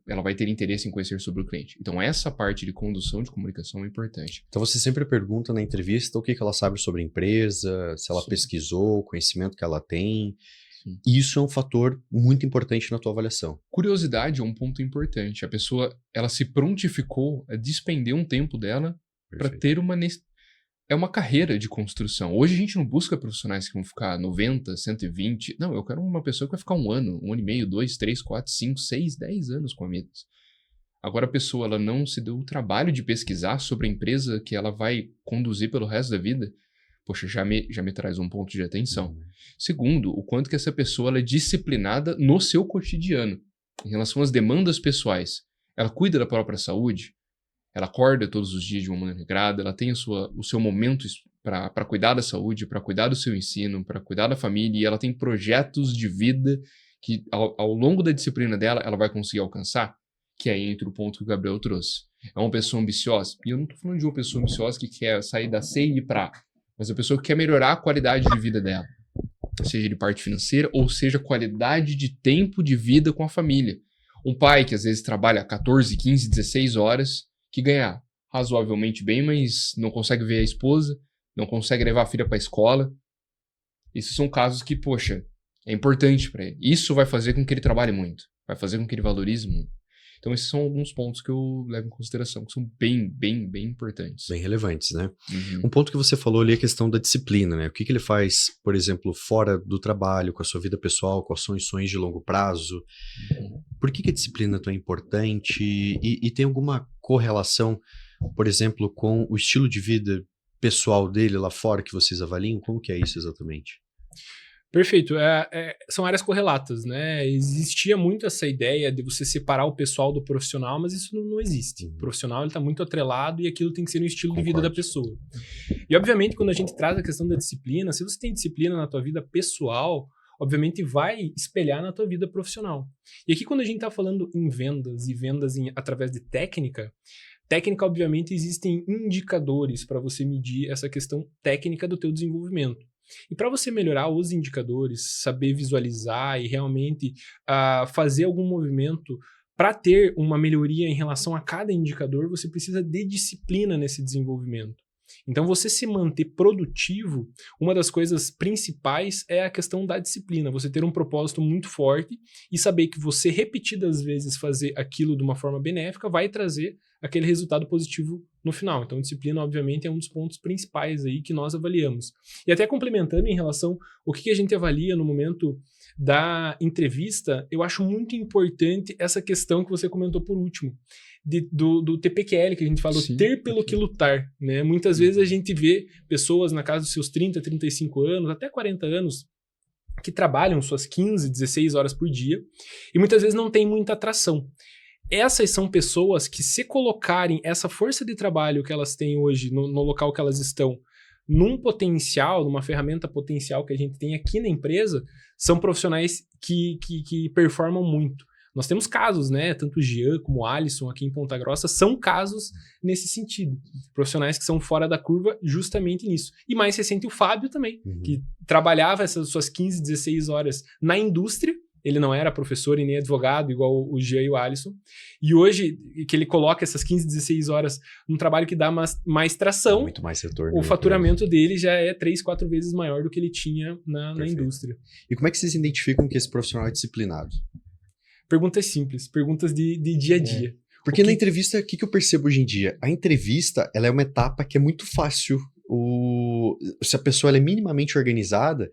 ela vai ter interesse em conhecer sobre o cliente. Então essa parte de condução de comunicação é importante. Então você sempre pergunta na entrevista o que ela sabe sobre a empresa, se ela pesquisou, o conhecimento que ela tem. Sim. Isso é um fator muito importante na tua avaliação. Curiosidade é um ponto importante. A pessoa, ela se prontificou a despender um tempo dela para ter uma carreira de construção. Hoje a gente não busca profissionais que vão ficar 90, 120. Não, eu quero uma pessoa que vai ficar um ano e meio, 2, 3, 4, 5, 6, 10 anos com a Midas. Agora a pessoa ela não se deu o trabalho de pesquisar sobre a empresa que ela vai conduzir pelo resto da vida. Poxa, já me traz um ponto de atenção. Segundo, o quanto que essa pessoa ela é disciplinada no seu cotidiano, em relação às demandas pessoais. Ela cuida da própria saúde, ela acorda todos os dias de uma maneira regrada, ela tem o seu momento para cuidar da saúde, para cuidar do seu ensino, para cuidar da família, e ela tem projetos de vida que ao longo da disciplina dela, ela vai conseguir alcançar, que é entre o ponto que o Gabriel trouxe. É uma pessoa ambiciosa, e eu não estou falando de uma pessoa ambiciosa que quer sair da C e ir para A, mas a pessoa que quer melhorar a qualidade de vida dela, seja de parte financeira ou seja qualidade de tempo de vida com a família. Um pai que às vezes trabalha 14, 15, 16 horas, que ganha razoavelmente bem, mas não consegue ver a esposa, não consegue levar a filha para a escola. Esses são casos que, poxa, é importante para ele. Isso vai fazer com que ele trabalhe muito, vai fazer com que ele valorize muito. Então esses são alguns pontos que eu levo em consideração, que são bem, bem, bem importantes. Bem relevantes, né? Um ponto que você falou ali é a questão da disciplina, né? O que ele faz, por exemplo, fora do trabalho, com a sua vida pessoal, com as suas sonhos de longo prazo. Por que a disciplina é tão importante? E tem alguma correlação, por exemplo, com o estilo de vida pessoal dele lá fora que vocês avaliam? Como que é isso exatamente? Perfeito. São áreas correlatas, né? Existia muito essa ideia de você separar o pessoal do profissional, mas isso não existe. O profissional está muito atrelado e aquilo tem que ser no estilo de vida da pessoa. E, obviamente, quando a gente traz a questão da disciplina, se você tem disciplina na tua vida pessoal, obviamente vai espelhar na tua vida profissional. E aqui, quando a gente está falando em vendas e vendas através de técnica, obviamente, existem indicadores para você medir essa questão técnica do teu desenvolvimento. E para você melhorar os indicadores, saber visualizar e realmente fazer algum movimento para ter uma melhoria em relação a cada indicador, você precisa de disciplina nesse desenvolvimento. Então, você se manter produtivo, uma das coisas principais é a questão da disciplina. Você ter um propósito muito forte e saber que você repetidas vezes fazer aquilo de uma forma benéfica vai trazer aquele resultado positivo no final. Então, disciplina, obviamente, é um dos pontos principais aí que nós avaliamos. E até complementando em relação ao que a gente avalia no momento da entrevista, eu acho muito importante essa questão que você comentou por último, do TPQL, que a gente fala, Sim, ter pelo que lutar, né? Muitas vezes a gente vê pessoas na casa dos seus 30, 35 anos, até 40 anos, que trabalham suas 15, 16 horas por dia, e muitas vezes não tem muita atração. Essas são pessoas que, se colocarem essa força de trabalho que elas têm hoje no local que elas estão, num potencial, numa ferramenta potencial que a gente tem aqui na empresa, são profissionais que performam muito. Nós temos casos, né? Tanto o Jean como o Alisson aqui em Ponta Grossa são casos nesse sentido. Profissionais que são fora da curva justamente nisso. E mais recente o Fábio também, que trabalhava essas suas 15, 16 horas na indústria. Ele não era professor e nem advogado, igual o Jean e o Alisson. E hoje, que ele coloca essas 15, 16 horas num trabalho que dá mais tração, muito mais retorno, o faturamento dele já é 3, 4 vezes maior do que ele tinha na indústria. E como é que vocês identificam que esse profissional é disciplinado? Perguntas simples, perguntas de dia a dia. Porque na entrevista, o que eu percebo hoje em dia? A entrevista, ela é uma etapa que é muito fácil. Se a pessoa ela é minimamente organizada,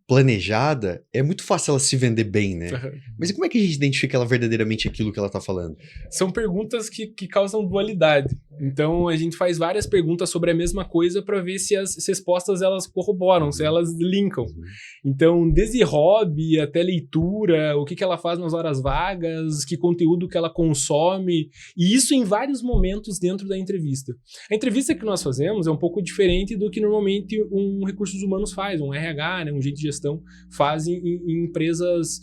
planejada, é muito fácil ela se vender bem, né? Mas e como é que a gente identifica ela verdadeiramente aquilo que ela tá falando? São perguntas que causam dualidade. Então, a gente faz várias perguntas sobre a mesma coisa para ver se as respostas elas corroboram, se elas linkam. Então, desde hobby até leitura, o que ela faz nas horas vagas, que conteúdo que ela consome, e isso em vários momentos dentro da entrevista. A entrevista que nós fazemos é um pouco diferente do que normalmente um recursos humanos faz, um RH, né, um gente de gestão faz em empresas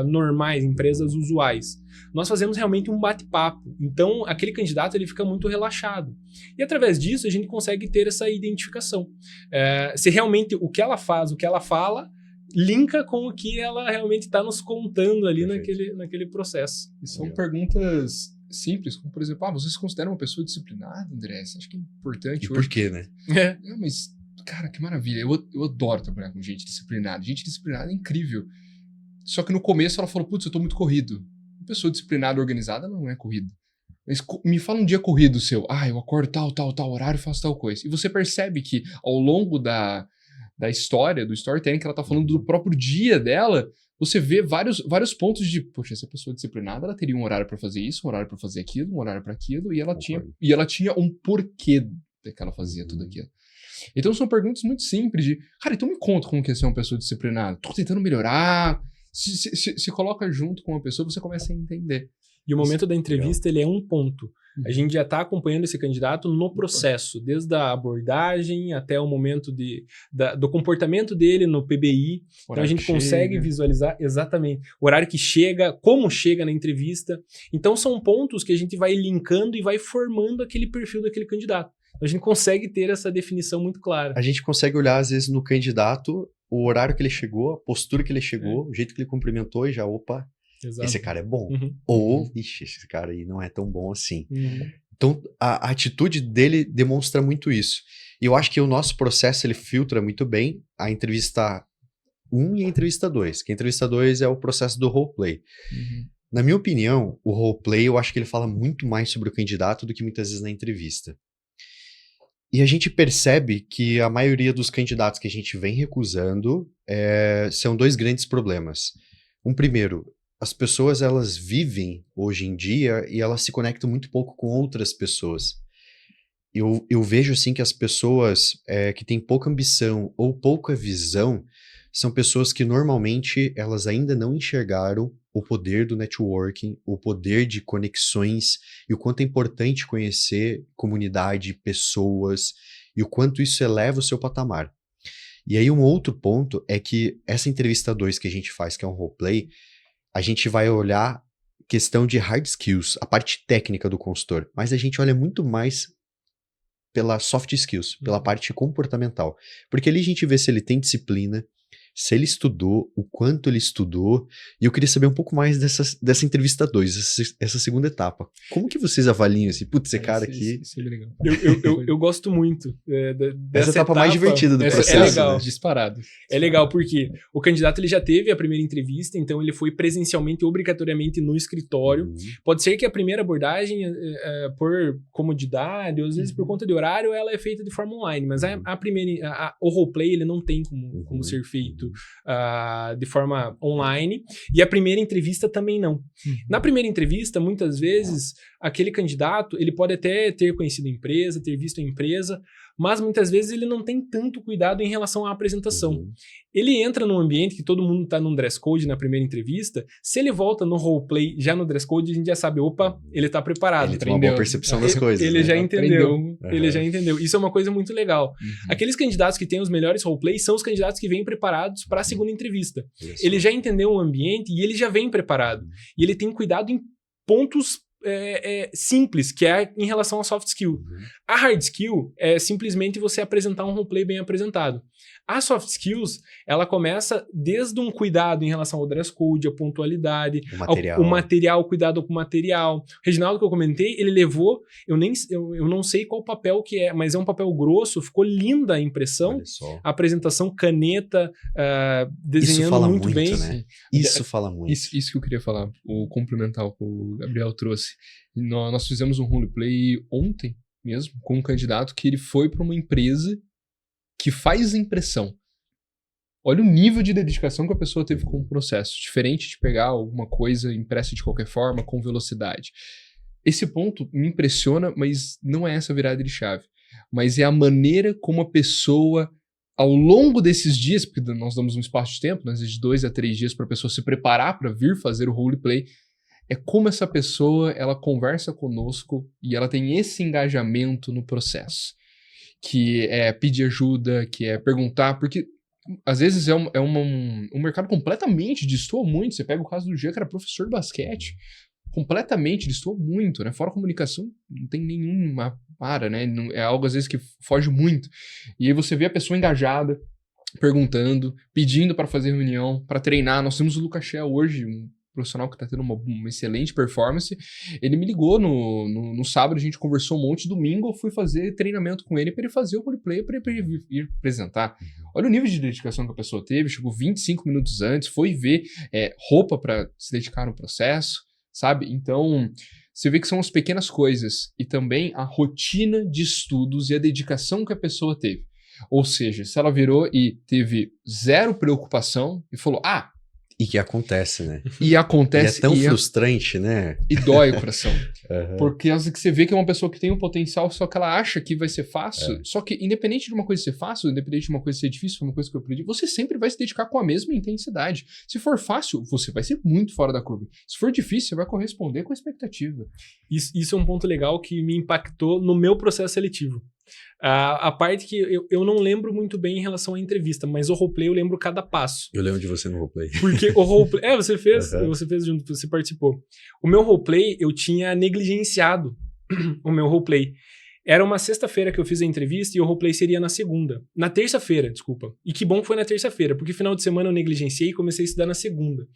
normais, empresas usuais. Nós fazemos realmente um bate-papo. Então, aquele candidato ele fica muito relaxado. E através disso, a gente consegue ter essa identificação. Se realmente o que ela faz, o que ela fala, linka com o que ela realmente está nos contando ali naquele processo. E são perguntas simples, como por exemplo, você se considera uma pessoa disciplinada, André? Você acha que é importante E hoje? por quê, né? Não, mas, cara, que maravilha. Eu adoro trabalhar com gente disciplinada. Gente disciplinada é incrível. Só que no começo ela falou, putz, eu tô muito corrido. Uma pessoa disciplinada, organizada, não é corrida. Mas me fala um dia corrido seu. Eu acordo tal horário e faço tal coisa. E você percebe que ao longo da história, do storytelling que ela tá falando do próprio dia dela, você vê vários pontos de, poxa, essa pessoa disciplinada, ela teria um horário pra fazer isso, um horário pra fazer aquilo, um horário pra aquilo, e ela tinha um porquê que ela fazia tudo aquilo. Então são perguntas muito simples de, cara, então me conta como que é ser uma pessoa disciplinada. Tô tentando melhorar. Se coloca junto com uma pessoa, você começa a entender. E o momento da entrevista, ele é um ponto. A gente já está acompanhando esse candidato no processo, desde a abordagem até o momento do comportamento dele no PBI. Então a gente consegue visualizar exatamente o horário que chega, como chega na entrevista. Então são pontos que a gente vai linkando e vai formando aquele perfil daquele candidato. Então, a gente consegue ter essa definição muito clara. A gente consegue olhar, às vezes, no candidato, o horário que ele chegou, a postura que ele chegou, o jeito que ele cumprimentou e já, opa, Exato. Esse cara é bom. Ou, ixi, esse cara aí não é tão bom assim. Então, a atitude dele demonstra muito isso. E eu acho que o nosso processo, ele filtra muito bem a entrevista 1 e a entrevista 2. Que a entrevista 2 é o processo do roleplay. Na minha opinião, o roleplay, eu acho que ele fala muito mais sobre o candidato do que muitas vezes na entrevista. E a gente percebe que a maioria dos candidatos que a gente vem recusando são dois grandes problemas. Primeiro, as pessoas elas vivem hoje em dia e elas se conectam muito pouco com outras pessoas. Eu vejo assim que as pessoas que têm pouca ambição ou pouca visão são pessoas que normalmente elas ainda não enxergaram o poder do networking, o poder de conexões e o quanto é importante conhecer comunidade, pessoas e o quanto isso eleva o seu patamar. E aí um outro ponto é que essa entrevista 2 que a gente faz, que é um roleplay, a gente vai olhar questão de hard skills, a parte técnica do consultor, mas a gente olha muito mais pela soft skills, pela parte comportamental. Porque ali a gente vê se ele tem disciplina, se ele estudou, o quanto ele estudou, e eu queria saber um pouco mais dessa entrevista 2, essa segunda etapa. Como que vocês avaliam esse, putz, esse cara aqui... Isso é bem legal. Eu gosto muito dessa etapa mais divertida do processo. É legal. Né? Disparado. É legal porque o candidato ele já teve a primeira entrevista, então ele foi presencialmente, obrigatoriamente no escritório. Pode ser que a primeira abordagem, por comodidade, ou às vezes por conta de horário, ela é feita de forma online, mas o roleplay ele não tem como ser feito de forma online, e a primeira entrevista também não. Na primeira entrevista, muitas vezes, aquele candidato, ele pode até ter conhecido a empresa, ter visto a empresa, mas muitas vezes ele não tem tanto cuidado em relação à apresentação. Ele entra num ambiente que todo mundo está num dress code na primeira entrevista, se ele volta no roleplay já no dress code, a gente já sabe, opa, ele está preparado. Ele tem uma boa percepção das coisas. Ele já entendeu. Aprendeu. Ele já entendeu. Isso é uma coisa muito legal. Aqueles candidatos que têm os melhores roleplays são os candidatos que vêm preparados para a segunda entrevista. Ele já entendeu o ambiente e ele já vem preparado. E ele tem cuidado em pontos simples, que é em relação à soft skill. A hard skill é simplesmente você apresentar um roleplay bem apresentado. A soft skills, ela começa desde um cuidado em relação ao dress code, a pontualidade, o material, cuidado com o material. O Reginaldo, que eu comentei, ele levou, eu não sei qual papel que é, mas é um papel grosso, ficou linda a impressão, a apresentação, caneta, desenhando muito bem. Né? Isso fala muito. Isso que eu queria falar, o complementar que o Gabriel trouxe. Nós fizemos um roleplay ontem mesmo, com um candidato que ele foi para uma empresa que faz impressão. Olha o nível de dedicação que a pessoa teve com o processo. Diferente de pegar alguma coisa impressa de qualquer forma, com velocidade. Esse ponto me impressiona, mas não é essa virada de chave. Mas é a maneira como a pessoa, ao longo desses dias, porque nós damos um espaço de tempo, às vezes de 2 a 3 dias para a pessoa se preparar para vir fazer o roleplay, é como essa pessoa, ela conversa conosco e ela tem esse engajamento no processo. Que é pedir ajuda, que é perguntar, porque às vezes um mercado completamente destoa muito. Você pega o caso do Jean, que era professor de basquete, completamente destoa muito, né? Fora a comunicação, não tem nenhuma né? É algo às vezes que foge muito. E aí você vê a pessoa engajada, perguntando, pedindo para fazer reunião, para treinar. Nós temos o Lucas Shell hoje, um profissional que está tendo uma excelente performance. Ele me ligou no sábado, a gente conversou um monte, domingo eu fui fazer treinamento com ele para ele fazer o roleplay, para ele ir apresentar. Olha o nível de dedicação que a pessoa teve, chegou 25 minutos antes, foi ver roupa para se dedicar no processo, sabe? Então, você vê que são as pequenas coisas e também a rotina de estudos e a dedicação que a pessoa teve. Ou seja, se ela virou e teve zero preocupação e falou, e que acontece, né? E acontece. E é tão frustrante, né? E dói o coração. Porque você vê que é uma pessoa que tem um potencial, só que ela acha que vai ser fácil. Só que, independente de uma coisa ser fácil, independente de uma coisa ser difícil, uma coisa que eu aprendi, você sempre vai se dedicar com a mesma intensidade. Se for fácil, você vai ser muito fora da curva. Se for difícil, você vai corresponder com a expectativa. Isso é um ponto legal que me impactou no meu processo seletivo. A parte que eu não lembro muito bem em relação à entrevista, mas o roleplay eu lembro cada passo. Eu lembro de você no roleplay. Porque o roleplay... você fez junto, você participou. O meu roleplay, eu tinha negligenciado o meu roleplay. Era uma sexta-feira que eu fiz a entrevista e o roleplay seria na segunda. Na terça-feira, desculpa. E que bom que foi na terça-feira, porque final de semana eu negligenciei e comecei a estudar na segunda.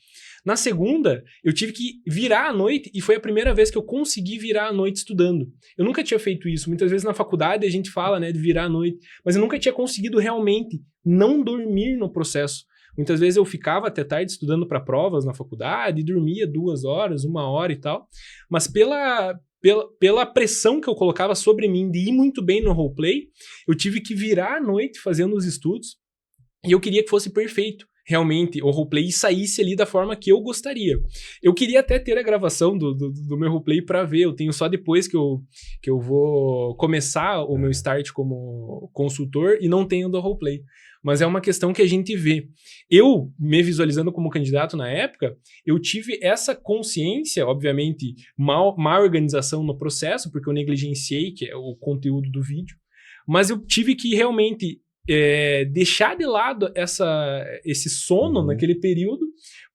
Na segunda, eu tive que virar à noite e foi a primeira vez que eu consegui virar à noite estudando. Eu nunca tinha feito isso. Muitas vezes na faculdade a gente fala, né, de virar à noite, mas eu nunca tinha conseguido realmente não dormir no processo. Muitas vezes eu ficava até tarde estudando para provas na faculdade e dormia 2 horas, 1 hora e tal. Mas pela pressão que eu colocava sobre mim de ir muito bem no roleplay, eu tive que virar à noite fazendo os estudos e eu queria que fosse perfeito. Realmente, o roleplay saísse ali da forma que eu gostaria. Eu queria até ter a gravação do meu roleplay para ver. Eu tenho só depois que eu vou começar o meu start como consultor e não tenho do roleplay. Mas é uma questão que a gente vê. Eu, me visualizando como candidato na época, eu tive essa consciência, obviamente, má organização no processo, porque eu negligenciei, que é o conteúdo do vídeo, mas eu tive que realmente deixar de lado esse sono naquele período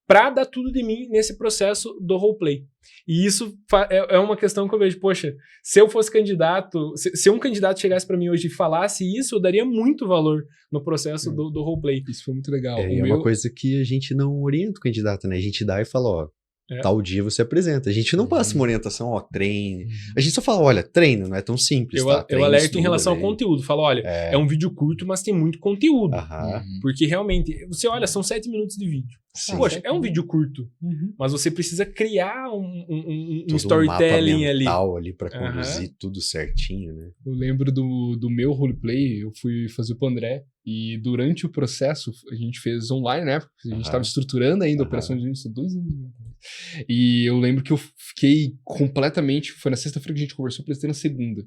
pra dar tudo de mim nesse processo do roleplay. E isso é uma questão que eu vejo, poxa, se eu fosse candidato, se um candidato chegasse pra mim hoje e falasse isso, eu daria muito valor no processo do roleplay. Isso foi muito legal. É uma coisa que a gente não orienta o candidato, né? A gente dá e fala, ó, tal dia você apresenta. A gente não passa uma orientação, ó, treine. A gente só fala, olha, treino, não é tão simples, tá? Eu alerto em relação ao conteúdo. Falo, olha, é um vídeo curto, mas tem muito conteúdo. Porque realmente, você olha, são 7 minutos de vídeo. Sim. Poxa, é um vídeo curto, mas você precisa criar um storytelling ali pra conduzir tudo certinho, né? Eu lembro do meu roleplay, eu fui fazer pro André, e durante o processo, a gente fez online, né? Porque a gente tava estruturando ainda a operação de início, 2 anos. E eu lembro que eu fiquei completamente, foi na sexta-feira que a gente conversou, apresentei na segunda.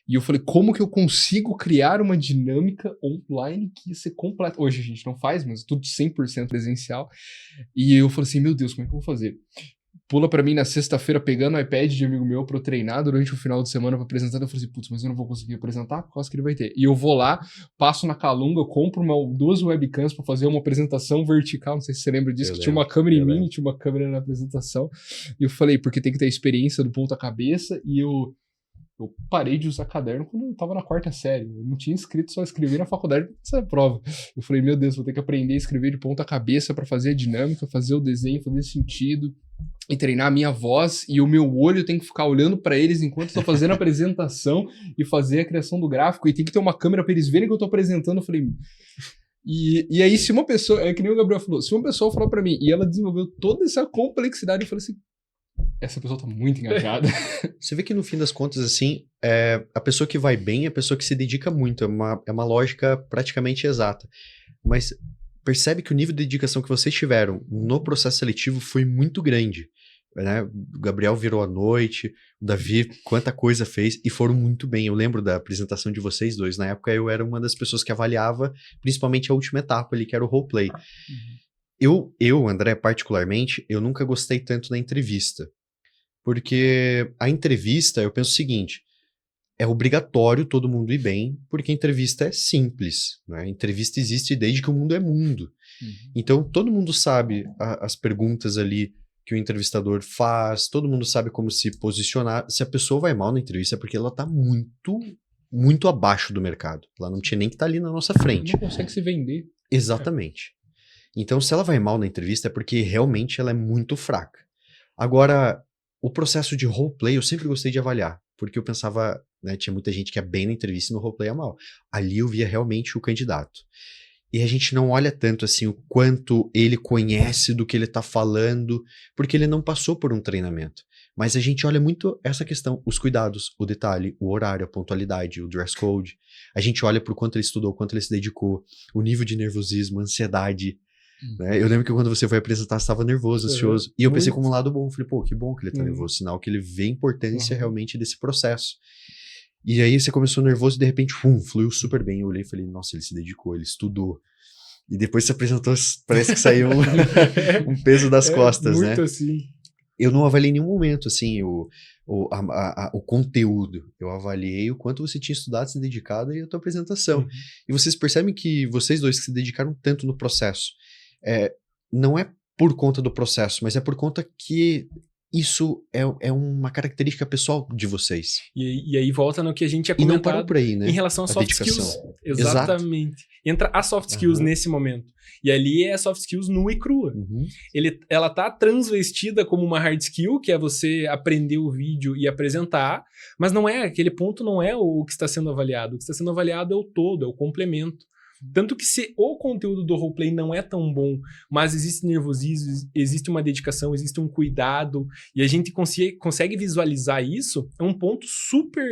E eu falei, como que eu consigo criar uma dinâmica online que ia ser completa? Hoje a gente não faz, mas tudo 100% presencial. E eu falei assim, meu Deus, como é que eu vou fazer? Pula pra mim na sexta-feira, pegando o iPad de amigo meu pra eu treinar durante o final de semana pra apresentar. Eu falei assim, putz, mas eu não vou conseguir apresentar? Por causa que ele vai ter. E eu vou lá, passo na Calunga, compro 2 webcams pra fazer uma apresentação vertical. Não sei se você lembra disso, tinha uma câmera em mim, tinha uma câmera na apresentação. E eu falei, porque tem que ter a experiência do ponta cabeça. E eu parei de usar caderno quando eu tava na 4ª série. Eu não tinha escrito, só escrevi na faculdade pra essa prova. Eu falei, meu Deus, vou ter que aprender a escrever de ponta cabeça pra fazer a dinâmica, fazer o desenho, fazer sentido e treinar a minha voz. E o meu olho tem que ficar olhando pra eles enquanto eu tô fazendo a apresentação e fazer a criação do gráfico. E tem que ter uma câmera pra eles verem que eu tô apresentando. Eu falei... E aí, se uma pessoa... É que nem o Gabriel falou. Se uma pessoa falou pra mim e ela desenvolveu toda essa complexidade, eu falei assim... Essa pessoa tá muito engajada. Você vê que no fim das contas, assim, a pessoa que vai bem é a pessoa que se dedica muito. É uma lógica praticamente exata. Mas percebe que o nível de dedicação que vocês tiveram no processo seletivo foi muito grande. Né? O Gabriel virou à noite, o Davi, quanta coisa fez, e foram muito bem. Eu lembro da apresentação de vocês dois. Na época eu era uma das pessoas que avaliava, principalmente a última etapa ali, que era o roleplay. Eu, André, particularmente, eu nunca gostei tanto da entrevista. Porque a entrevista, eu penso o seguinte, é obrigatório todo mundo ir bem, porque a entrevista é simples, né? A entrevista existe desde que o mundo é mundo. Então, todo mundo sabe as perguntas ali que o entrevistador faz, todo mundo sabe como se posicionar. Se a pessoa vai mal na entrevista é porque ela tá muito, muito abaixo do mercado. Ela não tinha nem que estar ali na nossa frente. Não consegue se vender. Exatamente. Então, se ela vai mal na entrevista é porque realmente ela é muito fraca. Agora... O processo de roleplay eu sempre gostei de avaliar, porque eu pensava, né, tinha muita gente que é bem na entrevista e no roleplay é mal. Ali eu via realmente o candidato. E a gente não olha tanto assim o quanto ele conhece do que ele tá falando, porque ele não passou por um treinamento. Mas a gente olha muito essa questão, os cuidados, o detalhe, o horário, a pontualidade, o dress code. A gente olha por quanto ele estudou, quanto ele se dedicou, o nível de nervosismo, ansiedade. Né? Eu lembro que quando você foi apresentar, você estava nervoso, ansioso. E eu pensei como um lado bom. Falei, pô, que bom que ele tá nervoso. Sinal que ele vê a importância realmente desse processo. E aí você começou nervoso e de repente, fluiu super bem. Eu olhei e falei, nossa, ele se dedicou, ele estudou. E depois você apresentou, parece que saiu um peso das costas, muito né? Assim. Eu não avaliei em nenhum momento, assim, o conteúdo. Eu avaliei o quanto você tinha estudado, se dedicado e a tua apresentação. E vocês percebem que vocês dois que se dedicaram tanto no processo, não é por conta do processo, mas é por conta que isso é uma característica pessoal de vocês. E aí volta no que a gente tinha comentado. E não parou por aí, né? Em relação a soft skills. Exatamente. Exato. Entra a soft skills nesse momento. E ali é soft skills nua e crua. Ela tá transvestida como uma hard skill, que é você aprender o vídeo e apresentar, mas não é, aquele ponto não é o que está sendo avaliado. O que está sendo avaliado é o todo, é o complemento. Tanto que se o conteúdo do roleplay não é tão bom, mas existe nervosismo, existe uma dedicação, existe um cuidado, e a gente consegue visualizar isso, é um ponto super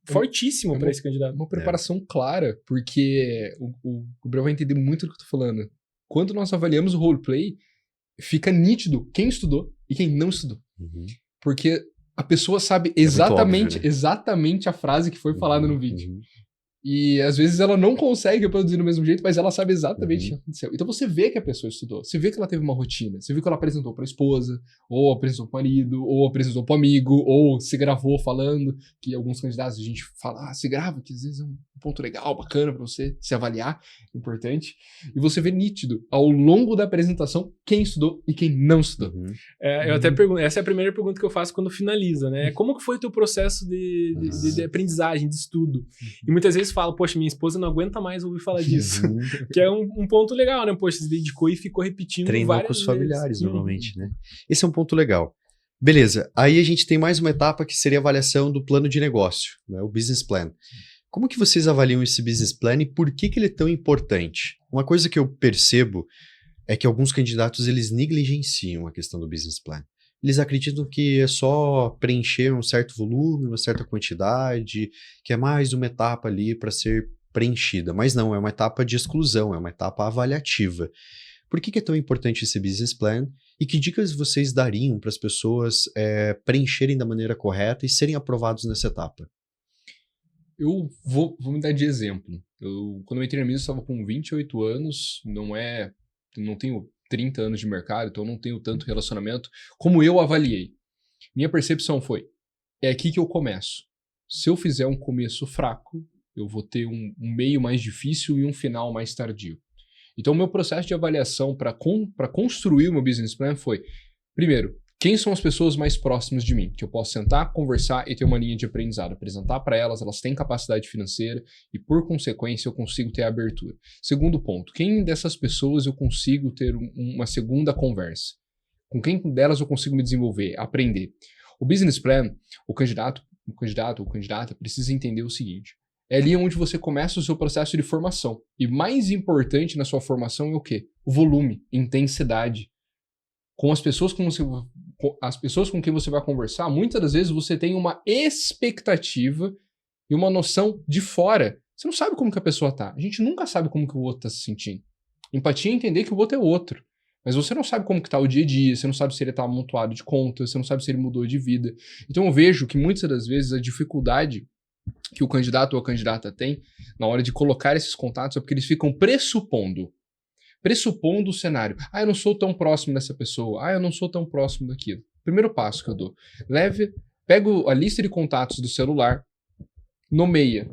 fortíssimo para esse candidato. Uma preparação clara, porque o Gabriel vai entender muito do que eu tô falando. Quando nós avaliamos o roleplay, fica nítido quem estudou e quem não estudou. Porque a pessoa sabe exatamente, óbvio, né? exatamente a frase que foi falada no vídeo. E às vezes ela não consegue reproduzir do mesmo jeito, mas ela sabe exatamente o que aconteceu. Então você vê que a pessoa estudou, você vê que ela teve uma rotina, você vê que ela apresentou para a esposa, ou apresentou para o marido, ou apresentou para o amigo, ou se gravou falando, que alguns candidatos a gente fala, se grava, que às vezes é um ponto legal, bacana para você se avaliar, importante. E você vê nítido, ao longo da apresentação, quem estudou e quem não estudou. Eu até pergunto, essa é a primeira pergunta que eu faço quando finaliza, né? Como que foi o teu processo de aprendizagem, de estudo? E muitas vezes falo, poxa, minha esposa não aguenta mais ouvir falar disso. Que é um ponto legal, né? Poxa, se dedicou e ficou repetindo Treinou várias com os vezes. familiares, normalmente, né? Esse é um ponto legal. Beleza, aí a gente tem mais uma etapa que seria a avaliação do plano de negócio, né? O business plan. Como que vocês avaliam esse business plan e por que ele é tão importante? Uma coisa que eu percebo é que alguns candidatos, eles negligenciam a questão do business plan. Eles acreditam que é só preencher um certo volume, uma certa quantidade, que é mais uma etapa ali para ser preenchida. Mas não, é uma etapa de exclusão, é uma etapa avaliativa. Por que é tão importante esse business plan? E que dicas vocês dariam para as pessoas preencherem da maneira correta e serem aprovados nessa etapa? Eu vou me dar de exemplo. Quando eu entrei na mesa, eu estava com 28 anos, não tenho 30 anos de mercado, então não tenho tanto relacionamento. Como eu avaliei? Minha percepção foi, é aqui que eu começo. Se eu fizer um começo fraco, eu vou ter um meio mais difícil e um final mais tardio. Então, o meu processo de avaliação para construir o meu business plan foi, primeiro, quem são as pessoas mais próximas de mim? Que eu posso sentar, conversar e ter uma linha de aprendizado. Apresentar para elas têm capacidade financeira e, por consequência, eu consigo ter a abertura. Segundo ponto, quem dessas pessoas eu consigo ter uma segunda conversa? Com quem delas eu consigo me desenvolver, aprender? O business plan, o candidato ou candidata precisa entender o seguinte. É ali onde você começa o seu processo de formação. E mais importante na sua formação é o quê? O volume, intensidade. Com as pessoas com quem você vai conversar, muitas das vezes você tem uma expectativa e uma noção de fora. Você não sabe como que a pessoa tá. A gente nunca sabe como que o outro tá se sentindo. Empatia é entender que o outro é outro. Mas você não sabe como que tá o dia a dia, você não sabe se ele tá amontoado de contas, você não sabe se ele mudou de vida. Então eu vejo que muitas das vezes a dificuldade que o candidato ou a candidata tem na hora de colocar esses contatos é porque eles ficam pressupondo o cenário. Eu não sou tão próximo dessa pessoa. Eu não sou tão próximo daquilo. Primeiro passo que eu dou. Pego a lista de contatos do celular, nomeia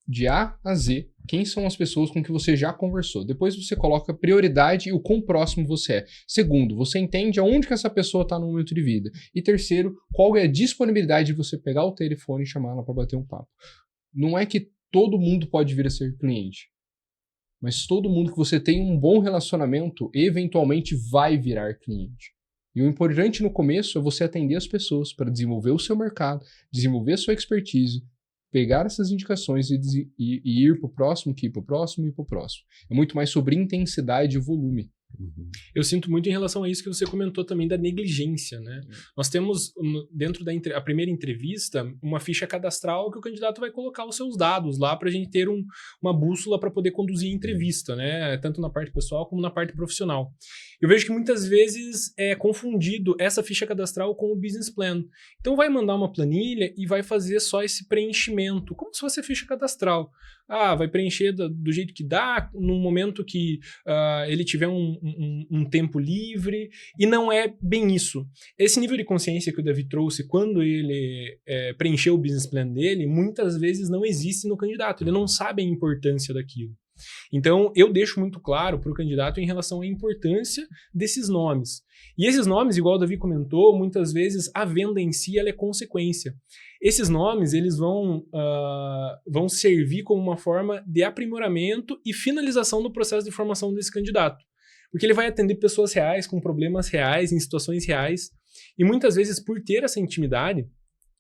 de A a Z quem são as pessoas com que você já conversou. Depois você coloca prioridade e o quão próximo você é. Segundo, você entende aonde que essa pessoa está no momento de vida. E terceiro, qual é a disponibilidade de você pegar o telefone e chamar ela para bater um papo. Não é que todo mundo pode vir a ser cliente. Mas todo mundo que você tem um bom relacionamento, eventualmente vai virar cliente. E o importante no começo é você atender as pessoas para desenvolver o seu mercado, desenvolver a sua expertise, pegar essas indicações e ir para o próximo, que ir para o próximo e para o próximo. É muito mais sobre intensidade e volume. Eu sinto muito em relação a isso que você comentou também da negligência, né? Nós temos, dentro da primeira entrevista, uma ficha cadastral que o candidato vai colocar os seus dados lá para a gente ter uma bússola para poder conduzir a entrevista, né? Tanto na parte pessoal como na parte profissional. Eu vejo que muitas vezes é confundido essa ficha cadastral com o business plan. Então vai mandar uma planilha e vai fazer só esse preenchimento, como se fosse a ficha cadastral. Vai preencher do jeito que dá, no momento que ele tiver um tempo livre, e não é bem isso. Esse nível de consciência que o Davi trouxe quando ele preencheu o business plan dele, muitas vezes não existe no candidato, ele não sabe a importância daquilo. Então, eu deixo muito claro para o candidato em relação à importância desses nomes. E esses nomes, igual o Davi comentou, muitas vezes a venda em si ela é consequência. Esses nomes eles vão servir como uma forma de aprimoramento e finalização do processo de formação desse candidato. Porque ele vai atender pessoas reais, com problemas reais, em situações reais. E muitas vezes, por ter essa intimidade,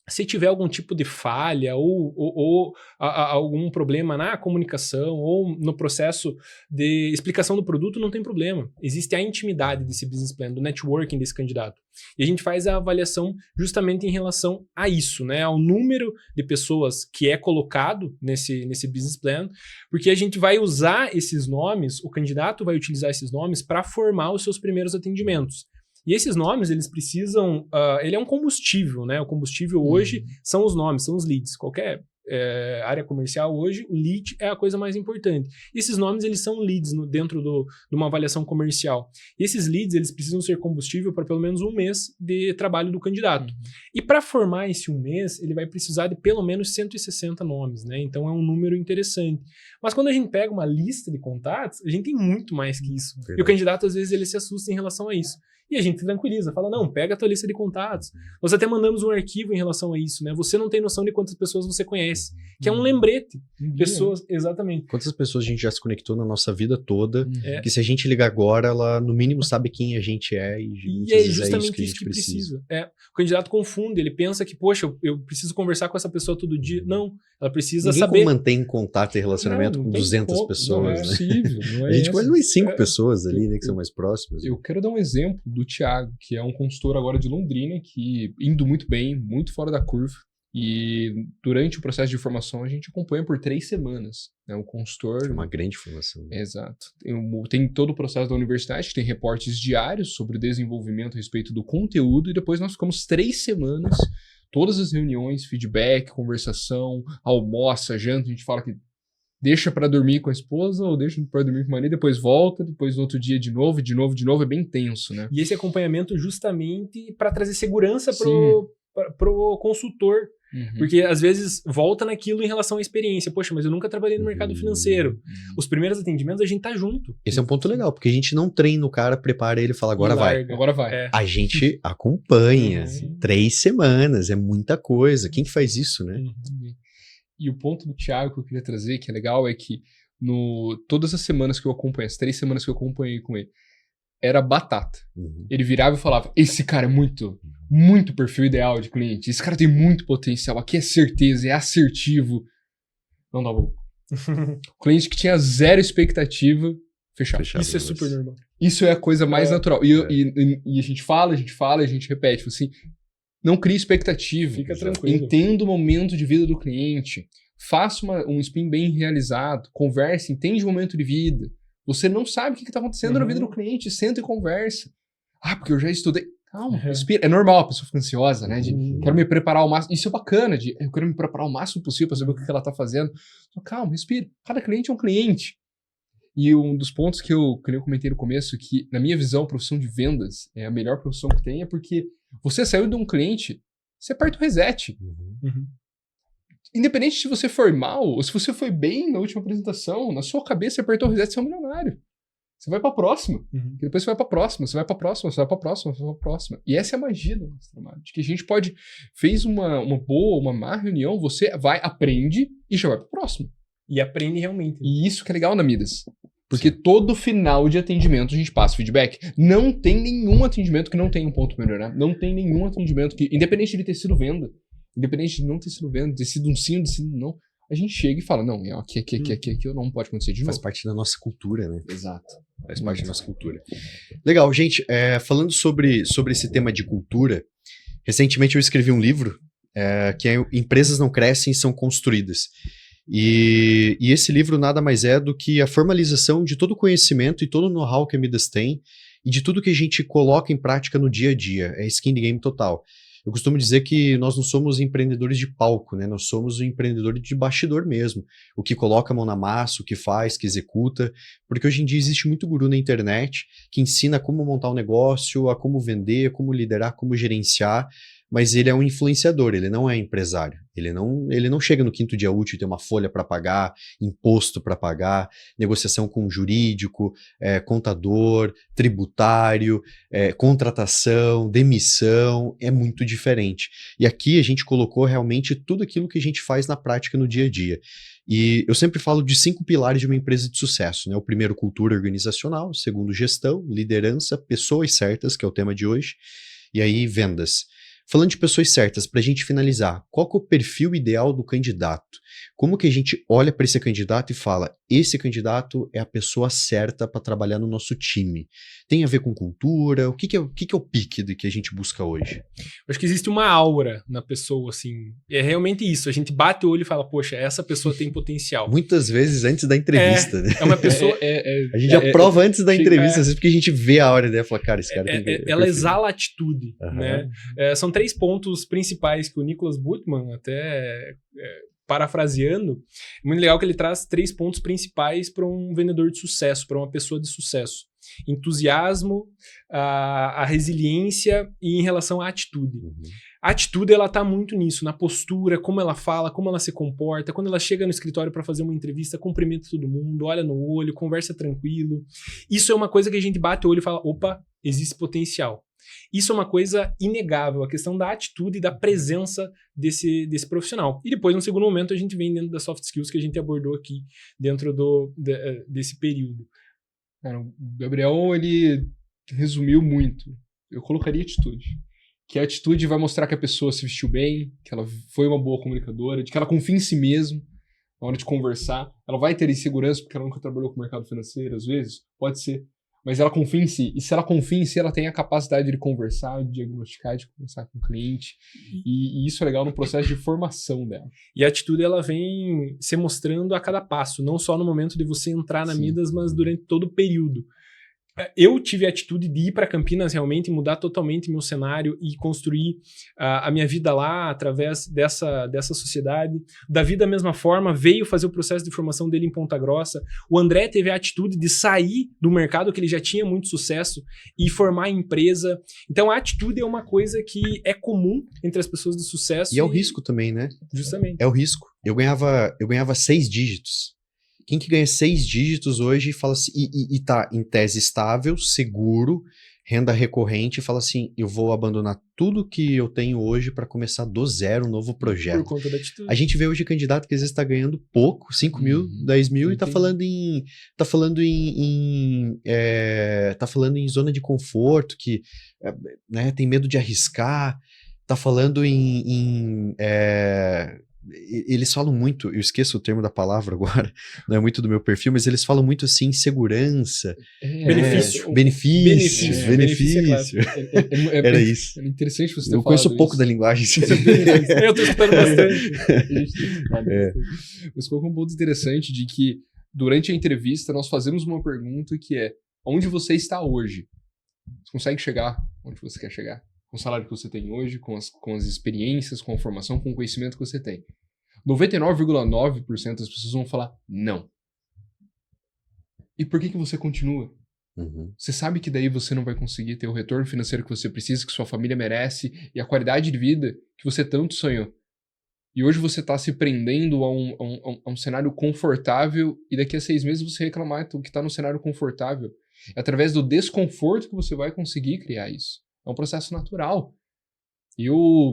se tiver algum tipo de falha ou algum problema na comunicação ou no processo de explicação do produto, não tem problema. Existe a intimidade desse business plan, do networking desse candidato. E a gente faz a avaliação justamente em relação a isso, né? Ao número de pessoas que é colocado nesse business plan, porque a gente vai usar esses nomes, o candidato vai utilizar esses nomes para formar os seus primeiros atendimentos. E esses nomes, eles precisam... ele é um combustível, né? O combustível hoje são os nomes, são os leads. Qualquer área comercial hoje, o lead é a coisa mais importante. E esses nomes, eles são leads dentro de uma avaliação comercial. E esses leads, eles precisam ser combustível para pelo menos um mês de trabalho do candidato. E para formar esse um mês, ele vai precisar de pelo menos 160 nomes, né? Então é um número interessante. Mas quando a gente pega uma lista de contatos, a gente tem muito mais que isso. Verdade. E o candidato, às vezes, ele se assusta em relação a isso. E a gente tranquiliza, fala, não, pega a tua lista de contatos. Nós até mandamos um arquivo em relação a isso, né? Você não tem noção de quantas pessoas você conhece. Que é um lembrete. Pessoas, exatamente. Quantas pessoas a gente já se conectou na nossa vida toda, É. que se a gente ligar agora, ela no mínimo sabe quem a gente é e E muitas é vezes justamente a isso gente que precisa. O candidato confunde, ele pensa que, poxa, eu preciso conversar com essa pessoa todo dia. Não, ela precisa Ninguém saber. mantém contato e relacionamento Não com tem 200 como, pessoas, Não é né? possível, não é A gente essa. conhece umas 5 pessoas ali, né, que são mais próximas. Eu quero dar um exemplo do Thiago, que é um consultor agora de Londrina, que indo muito bem, muito fora da curva. E durante o processo de formação a gente acompanha por 3 semanas. É um consultor. É uma grande formação. Exato. Tem todo o processo da universidade, que tem reportes diários sobre o desenvolvimento a respeito do conteúdo, e depois nós ficamos 3 semanas, todas as reuniões, feedback, conversação, almoça, janta, a gente fala que deixa pra dormir com a esposa ou deixa pra dormir com o marido, depois volta, depois no outro dia de novo, é bem tenso, né? E esse acompanhamento justamente para trazer segurança Sim. pro consultor. Uhum. Porque às vezes volta naquilo em relação à experiência. Poxa, mas eu nunca trabalhei no mercado financeiro. Os primeiros atendimentos a gente tá junto. Esse é um ponto legal, porque a gente não treina o cara, prepara ele e fala, agora E vai. larga. Agora vai. É. A gente acompanha. Sim. 3 semanas, é muita coisa. Quem que faz isso, né? E o ponto do Thiago que eu queria trazer, que é legal, é que todas as semanas que eu acompanhei, as 3 semanas que eu acompanhei com ele, era batata. Uhum. Ele virava e falava, esse cara é muito perfil ideal de cliente, esse cara tem muito potencial, aqui é certeza, é assertivo. Não dá bom. O cliente que tinha 0 expectativa, fechava. Fechava. Isso é super normal. Isso é a coisa mais natural. E a gente fala, a gente repete, tipo assim, não crie expectativa. Fica tranquilo. Entenda o momento de vida do cliente. Faça um spin bem realizado. Converse, entende o momento de vida. Você não sabe o que está acontecendo na vida do cliente. Senta e conversa. Ah, porque eu já estudei. Calma, respira. É normal a pessoa ficar ansiosa, né? De quero me preparar ao máximo. Isso é bacana, eu quero me preparar o máximo possível para saber o que ela está fazendo. Só, calma, respira. Cada cliente é um cliente. E um dos pontos que eu comentei no começo, que na minha visão, a profissão de vendas é a melhor profissão que tem, é porque você saiu de um cliente, você aperta o reset. Uhum. Independente se você foi mal ou se você foi bem na última apresentação, na sua cabeça você apertou o reset, você é um milionário. Você vai pra próxima. Uhum. E depois você vai pra próxima, você vai pra próxima, você vai pra próxima, você vai pra próxima. E essa é a magia do nosso trabalho. De que a gente fez uma boa, uma má reunião, você vai, aprende e já vai pra próxima. E aprende realmente. E isso que é legal na Midas. Porque todo final de atendimento a gente passa feedback. Não tem nenhum atendimento que não tenha um ponto pra melhorar. Não tem nenhum atendimento que, independente de ter sido venda, independente de não ter sido venda, ter sido um sim ou ter sido um não, a gente chega e fala, não, aqui não pode acontecer de novo. Faz parte da nossa cultura, né? Exato. Faz parte da nossa cultura. Legal, gente, falando sobre esse tema de cultura, recentemente eu escrevi um livro que é Empresas Não Crescem, São Construídas. E esse livro nada mais é do que a formalização de todo o conhecimento e todo o know-how que a Midas tem e de tudo que a gente coloca em prática no dia a dia. É skin the game total. Eu costumo dizer que nós não somos empreendedores de palco, né? Nós somos um empreendedor de bastidor mesmo. O que coloca a mão na massa, o que faz, que executa. Porque hoje em dia existe muito guru na internet que ensina como montar um negócio, a como vender, a como liderar, como gerenciar. Mas ele é um influenciador, ele não é empresário. Ele não chega no 5º dia útil e tem uma folha para pagar, imposto para pagar, negociação com jurídico, contador, tributário, contratação, demissão, é muito diferente. E aqui a gente colocou realmente tudo aquilo que a gente faz na prática no dia a dia. E eu sempre falo de 5 pilares de uma empresa de sucesso, né? O primeiro, cultura organizacional. O segundo, gestão, liderança, pessoas certas, que é o tema de hoje. E aí, vendas. Falando de pessoas certas, para a gente finalizar, qual que é o perfil ideal do candidato? Como que a gente olha para esse candidato e fala, esse candidato é a pessoa certa para trabalhar no nosso time? Tem a ver com cultura? O que é o pique do que a gente busca hoje? Eu acho que existe uma aura na pessoa, assim. É realmente isso. A gente bate o olho e fala, poxa, essa pessoa tem potencial. Muitas vezes antes da entrevista, né? É uma pessoa... A gente aprova antes da entrevista, às vezes porque a gente vê a aura dela e fala, cara, esse cara tem... Ela exala atitude, né? São 3 pontos principais que o Nicholas Butman até parafraseando, é muito legal que ele traz 3 pontos principais para um vendedor de sucesso, para uma pessoa de sucesso. Entusiasmo, a resiliência e em relação à atitude. A atitude, ela tá muito nisso, na postura, como ela fala, como ela se comporta. Quando ela chega no escritório para fazer uma entrevista, cumprimenta todo mundo, olha no olho, conversa tranquilo. Isso é uma coisa que a gente bate o olho e fala, opa, existe potencial. Isso é uma coisa inegável, a questão da atitude e da presença desse profissional. E depois, no segundo momento, a gente vem dentro das soft skills que a gente abordou aqui dentro desse período. Cara, o Gabriel, ele resumiu muito. Eu colocaria atitude. Que a atitude vai mostrar que a pessoa se vestiu bem, que ela foi uma boa comunicadora, de que ela confia em si mesma na hora de conversar. Ela vai ter insegurança porque ela nunca trabalhou com o mercado financeiro, às vezes. Pode ser. Mas ela confia em si. E se ela confia em si, ela tem a capacidade de conversar, de diagnosticar, de conversar com o cliente. E isso é legal no processo de formação dela. E a atitude, ela vem se mostrando a cada passo, não só no momento de você entrar na Midas, mas durante todo o período. Eu tive a atitude de ir para Campinas realmente, mudar totalmente meu cenário e construir a minha vida lá através dessa sociedade. Davi, da mesma forma, veio fazer o processo de formação dele em Ponta Grossa. O André teve a atitude de sair do mercado, que ele já tinha muito sucesso, e formar a empresa. Então, a atitude é uma coisa que é comum entre as pessoas de sucesso. E é o risco também, né? Justamente. É o risco. Eu ganhava 6 dígitos. Quem que ganha 6 dígitos hoje e fala assim, e tá em tese estável, seguro, renda recorrente, e fala assim, eu vou abandonar tudo que eu tenho hoje para começar do zero um novo projeto. Por conta da atitude. A gente vê hoje candidato que às vezes está ganhando pouco, 5 mil, 10 mil, e tá falando em zona de conforto, que né, tem medo de arriscar, tá falando eles falam muito, eu esqueço o termo da palavra agora, não é muito do meu perfil, mas eles falam muito assim, segurança. Benefício. Benefício. Era isso. É interessante você ter Eu conheço falado pouco isso. da linguagem. Eu tô escutando bastante. Mas colocou um ponto interessante de que durante a entrevista nós fazemos uma pergunta que é, onde você está hoje? Você consegue chegar onde você quer chegar? Com o salário que você tem hoje, com as experiências, com a formação, com o conhecimento que você tem. 99,9% das pessoas vão falar não. E por que você continua? Você sabe que daí você não vai conseguir ter o retorno financeiro que você precisa, que sua família merece, e a qualidade de vida que você tanto sonhou. E hoje você está se prendendo a um cenário confortável, e daqui a 6 meses você reclamar que está no cenário confortável. É através do desconforto que você vai conseguir criar isso. É um processo natural.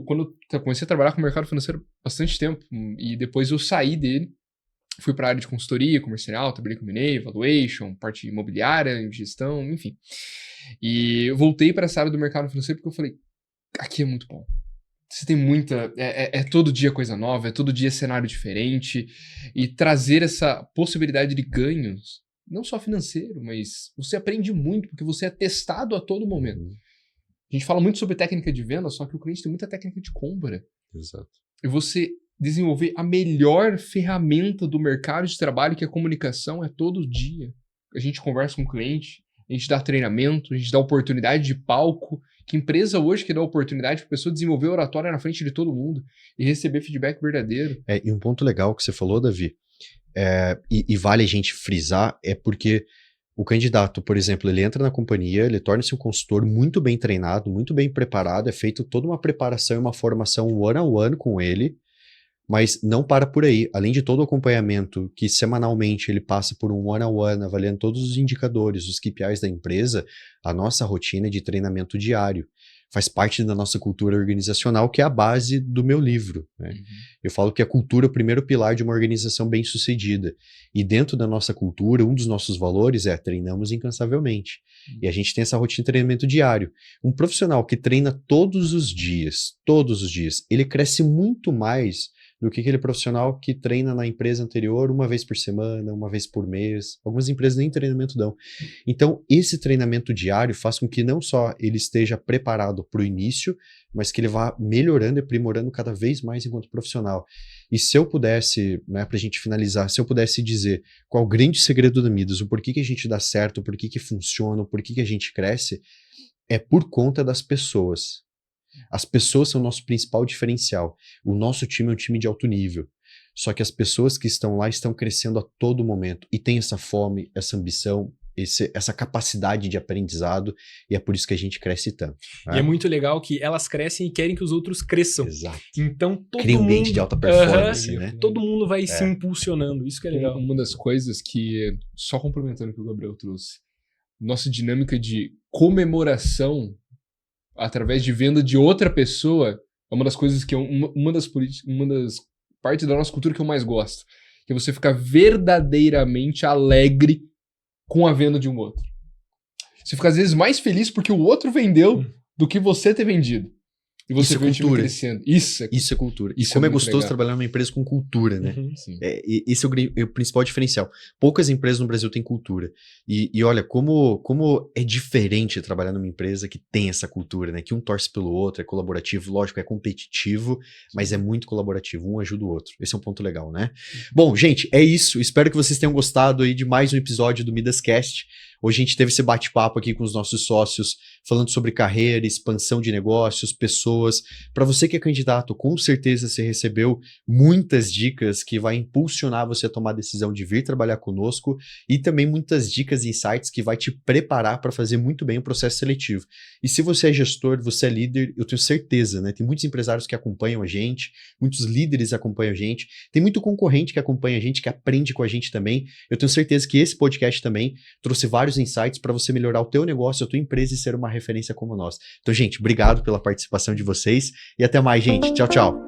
Quando eu comecei a trabalhar com o mercado financeiro há bastante tempo, e depois eu saí dele, fui para a área de consultoria comercial, trabalhei com M&A, valuation, parte imobiliária, gestão, enfim. E eu voltei para essa área do mercado financeiro porque eu falei, aqui é muito bom. Você tem muita... É todo dia coisa nova, é todo dia cenário diferente, e trazer essa possibilidade de ganhos, não só financeiro, mas você aprende muito, porque você é testado a todo momento. A gente fala muito sobre técnica de venda, só que o cliente tem muita técnica de compra. Exato. E você desenvolver a melhor ferramenta do mercado de trabalho, que é a comunicação, é todo dia. A gente conversa com o cliente, a gente dá treinamento, a gente dá oportunidade de palco. Que empresa hoje que dá oportunidade para a pessoa desenvolver oratória na frente de todo mundo e receber feedback verdadeiro? E um ponto legal que você falou, Davi, e vale a gente frisar, é porque o candidato, por exemplo, ele entra na companhia, ele torna-se um consultor muito bem treinado, muito bem preparado, é feito toda uma preparação e uma formação one-on-one com ele, mas não para por aí. Além de todo o acompanhamento que semanalmente ele passa por um one-on-one, avaliando todos os indicadores, os KPIs da empresa, a nossa rotina é de treinamento diário. Faz parte da nossa cultura organizacional, que é a base do meu livro, né? Eu falo que a cultura é o primeiro pilar de uma organização bem-sucedida. E dentro da nossa cultura, um dos nossos valores é treinamos incansavelmente. E a gente tem essa rotina de treinamento diário. Um profissional que treina todos os dias, ele cresce muito mais do que aquele profissional que treina na empresa anterior uma vez por semana, uma vez por mês. Algumas empresas nem treinamento dão. Então, esse treinamento diário faz com que não só ele esteja preparado para o início, mas que ele vá melhorando e aprimorando cada vez mais enquanto profissional. E se eu pudesse, né, para a gente finalizar, se eu pudesse dizer qual o grande segredo da Midas, o porquê que a gente dá certo, o porquê que funciona, o porquê que a gente cresce, é por conta das pessoas. As pessoas são o nosso principal diferencial. O nosso time é um time de alto nível. Só que as pessoas que estão lá estão crescendo a todo momento e tem essa fome, essa ambição, essa capacidade de aprendizado, e é por isso que a gente cresce tanto. E é muito legal que elas crescem e querem que os outros cresçam. Exato. Então todo Cria um mundo... ambiente de alta performance, né? Todo mundo vai se impulsionando, isso que é legal. Uma das coisas que, só complementando o que o Gabriel trouxe, nossa dinâmica de comemoração através de venda de outra pessoa é uma das coisas que uma das partes da nossa cultura que eu mais gosto, que é você ficar verdadeiramente alegre com a venda de um outro. Você fica às vezes mais feliz porque o outro vendeu do que você ter vendido. E você vê o time crescendo. Isso é cultura. E como é gostoso trabalhar numa empresa com cultura, né? Sim. Esse é o principal diferencial. Poucas empresas no Brasil têm cultura. E olha, como é diferente trabalhar numa empresa que tem essa cultura, né? Que um torce pelo outro, é colaborativo, lógico, é competitivo, mas é muito colaborativo, um ajuda o outro. Esse é um ponto legal, né? Bom, gente, é isso. Espero que vocês tenham gostado aí de mais um episódio do Midascast. Hoje a gente teve esse bate-papo aqui com os nossos sócios, falando sobre carreira, expansão de negócios, pessoas. Para você que é candidato, com certeza você recebeu muitas dicas que vai impulsionar você a tomar a decisão de vir trabalhar conosco e também muitas dicas e insights que vai te preparar para fazer muito bem o processo seletivo. E se você é gestor, você é líder, eu tenho certeza, né? Tem muitos empresários que acompanham a gente, muitos líderes acompanham a gente, tem muito concorrente que acompanha a gente, que aprende com a gente também. Eu tenho certeza que esse podcast também trouxe vários insights para você melhorar o teu negócio, a tua empresa e ser uma referência como nós. Então, gente, obrigado pela participação de vocês e até mais, gente. Tchau, tchau.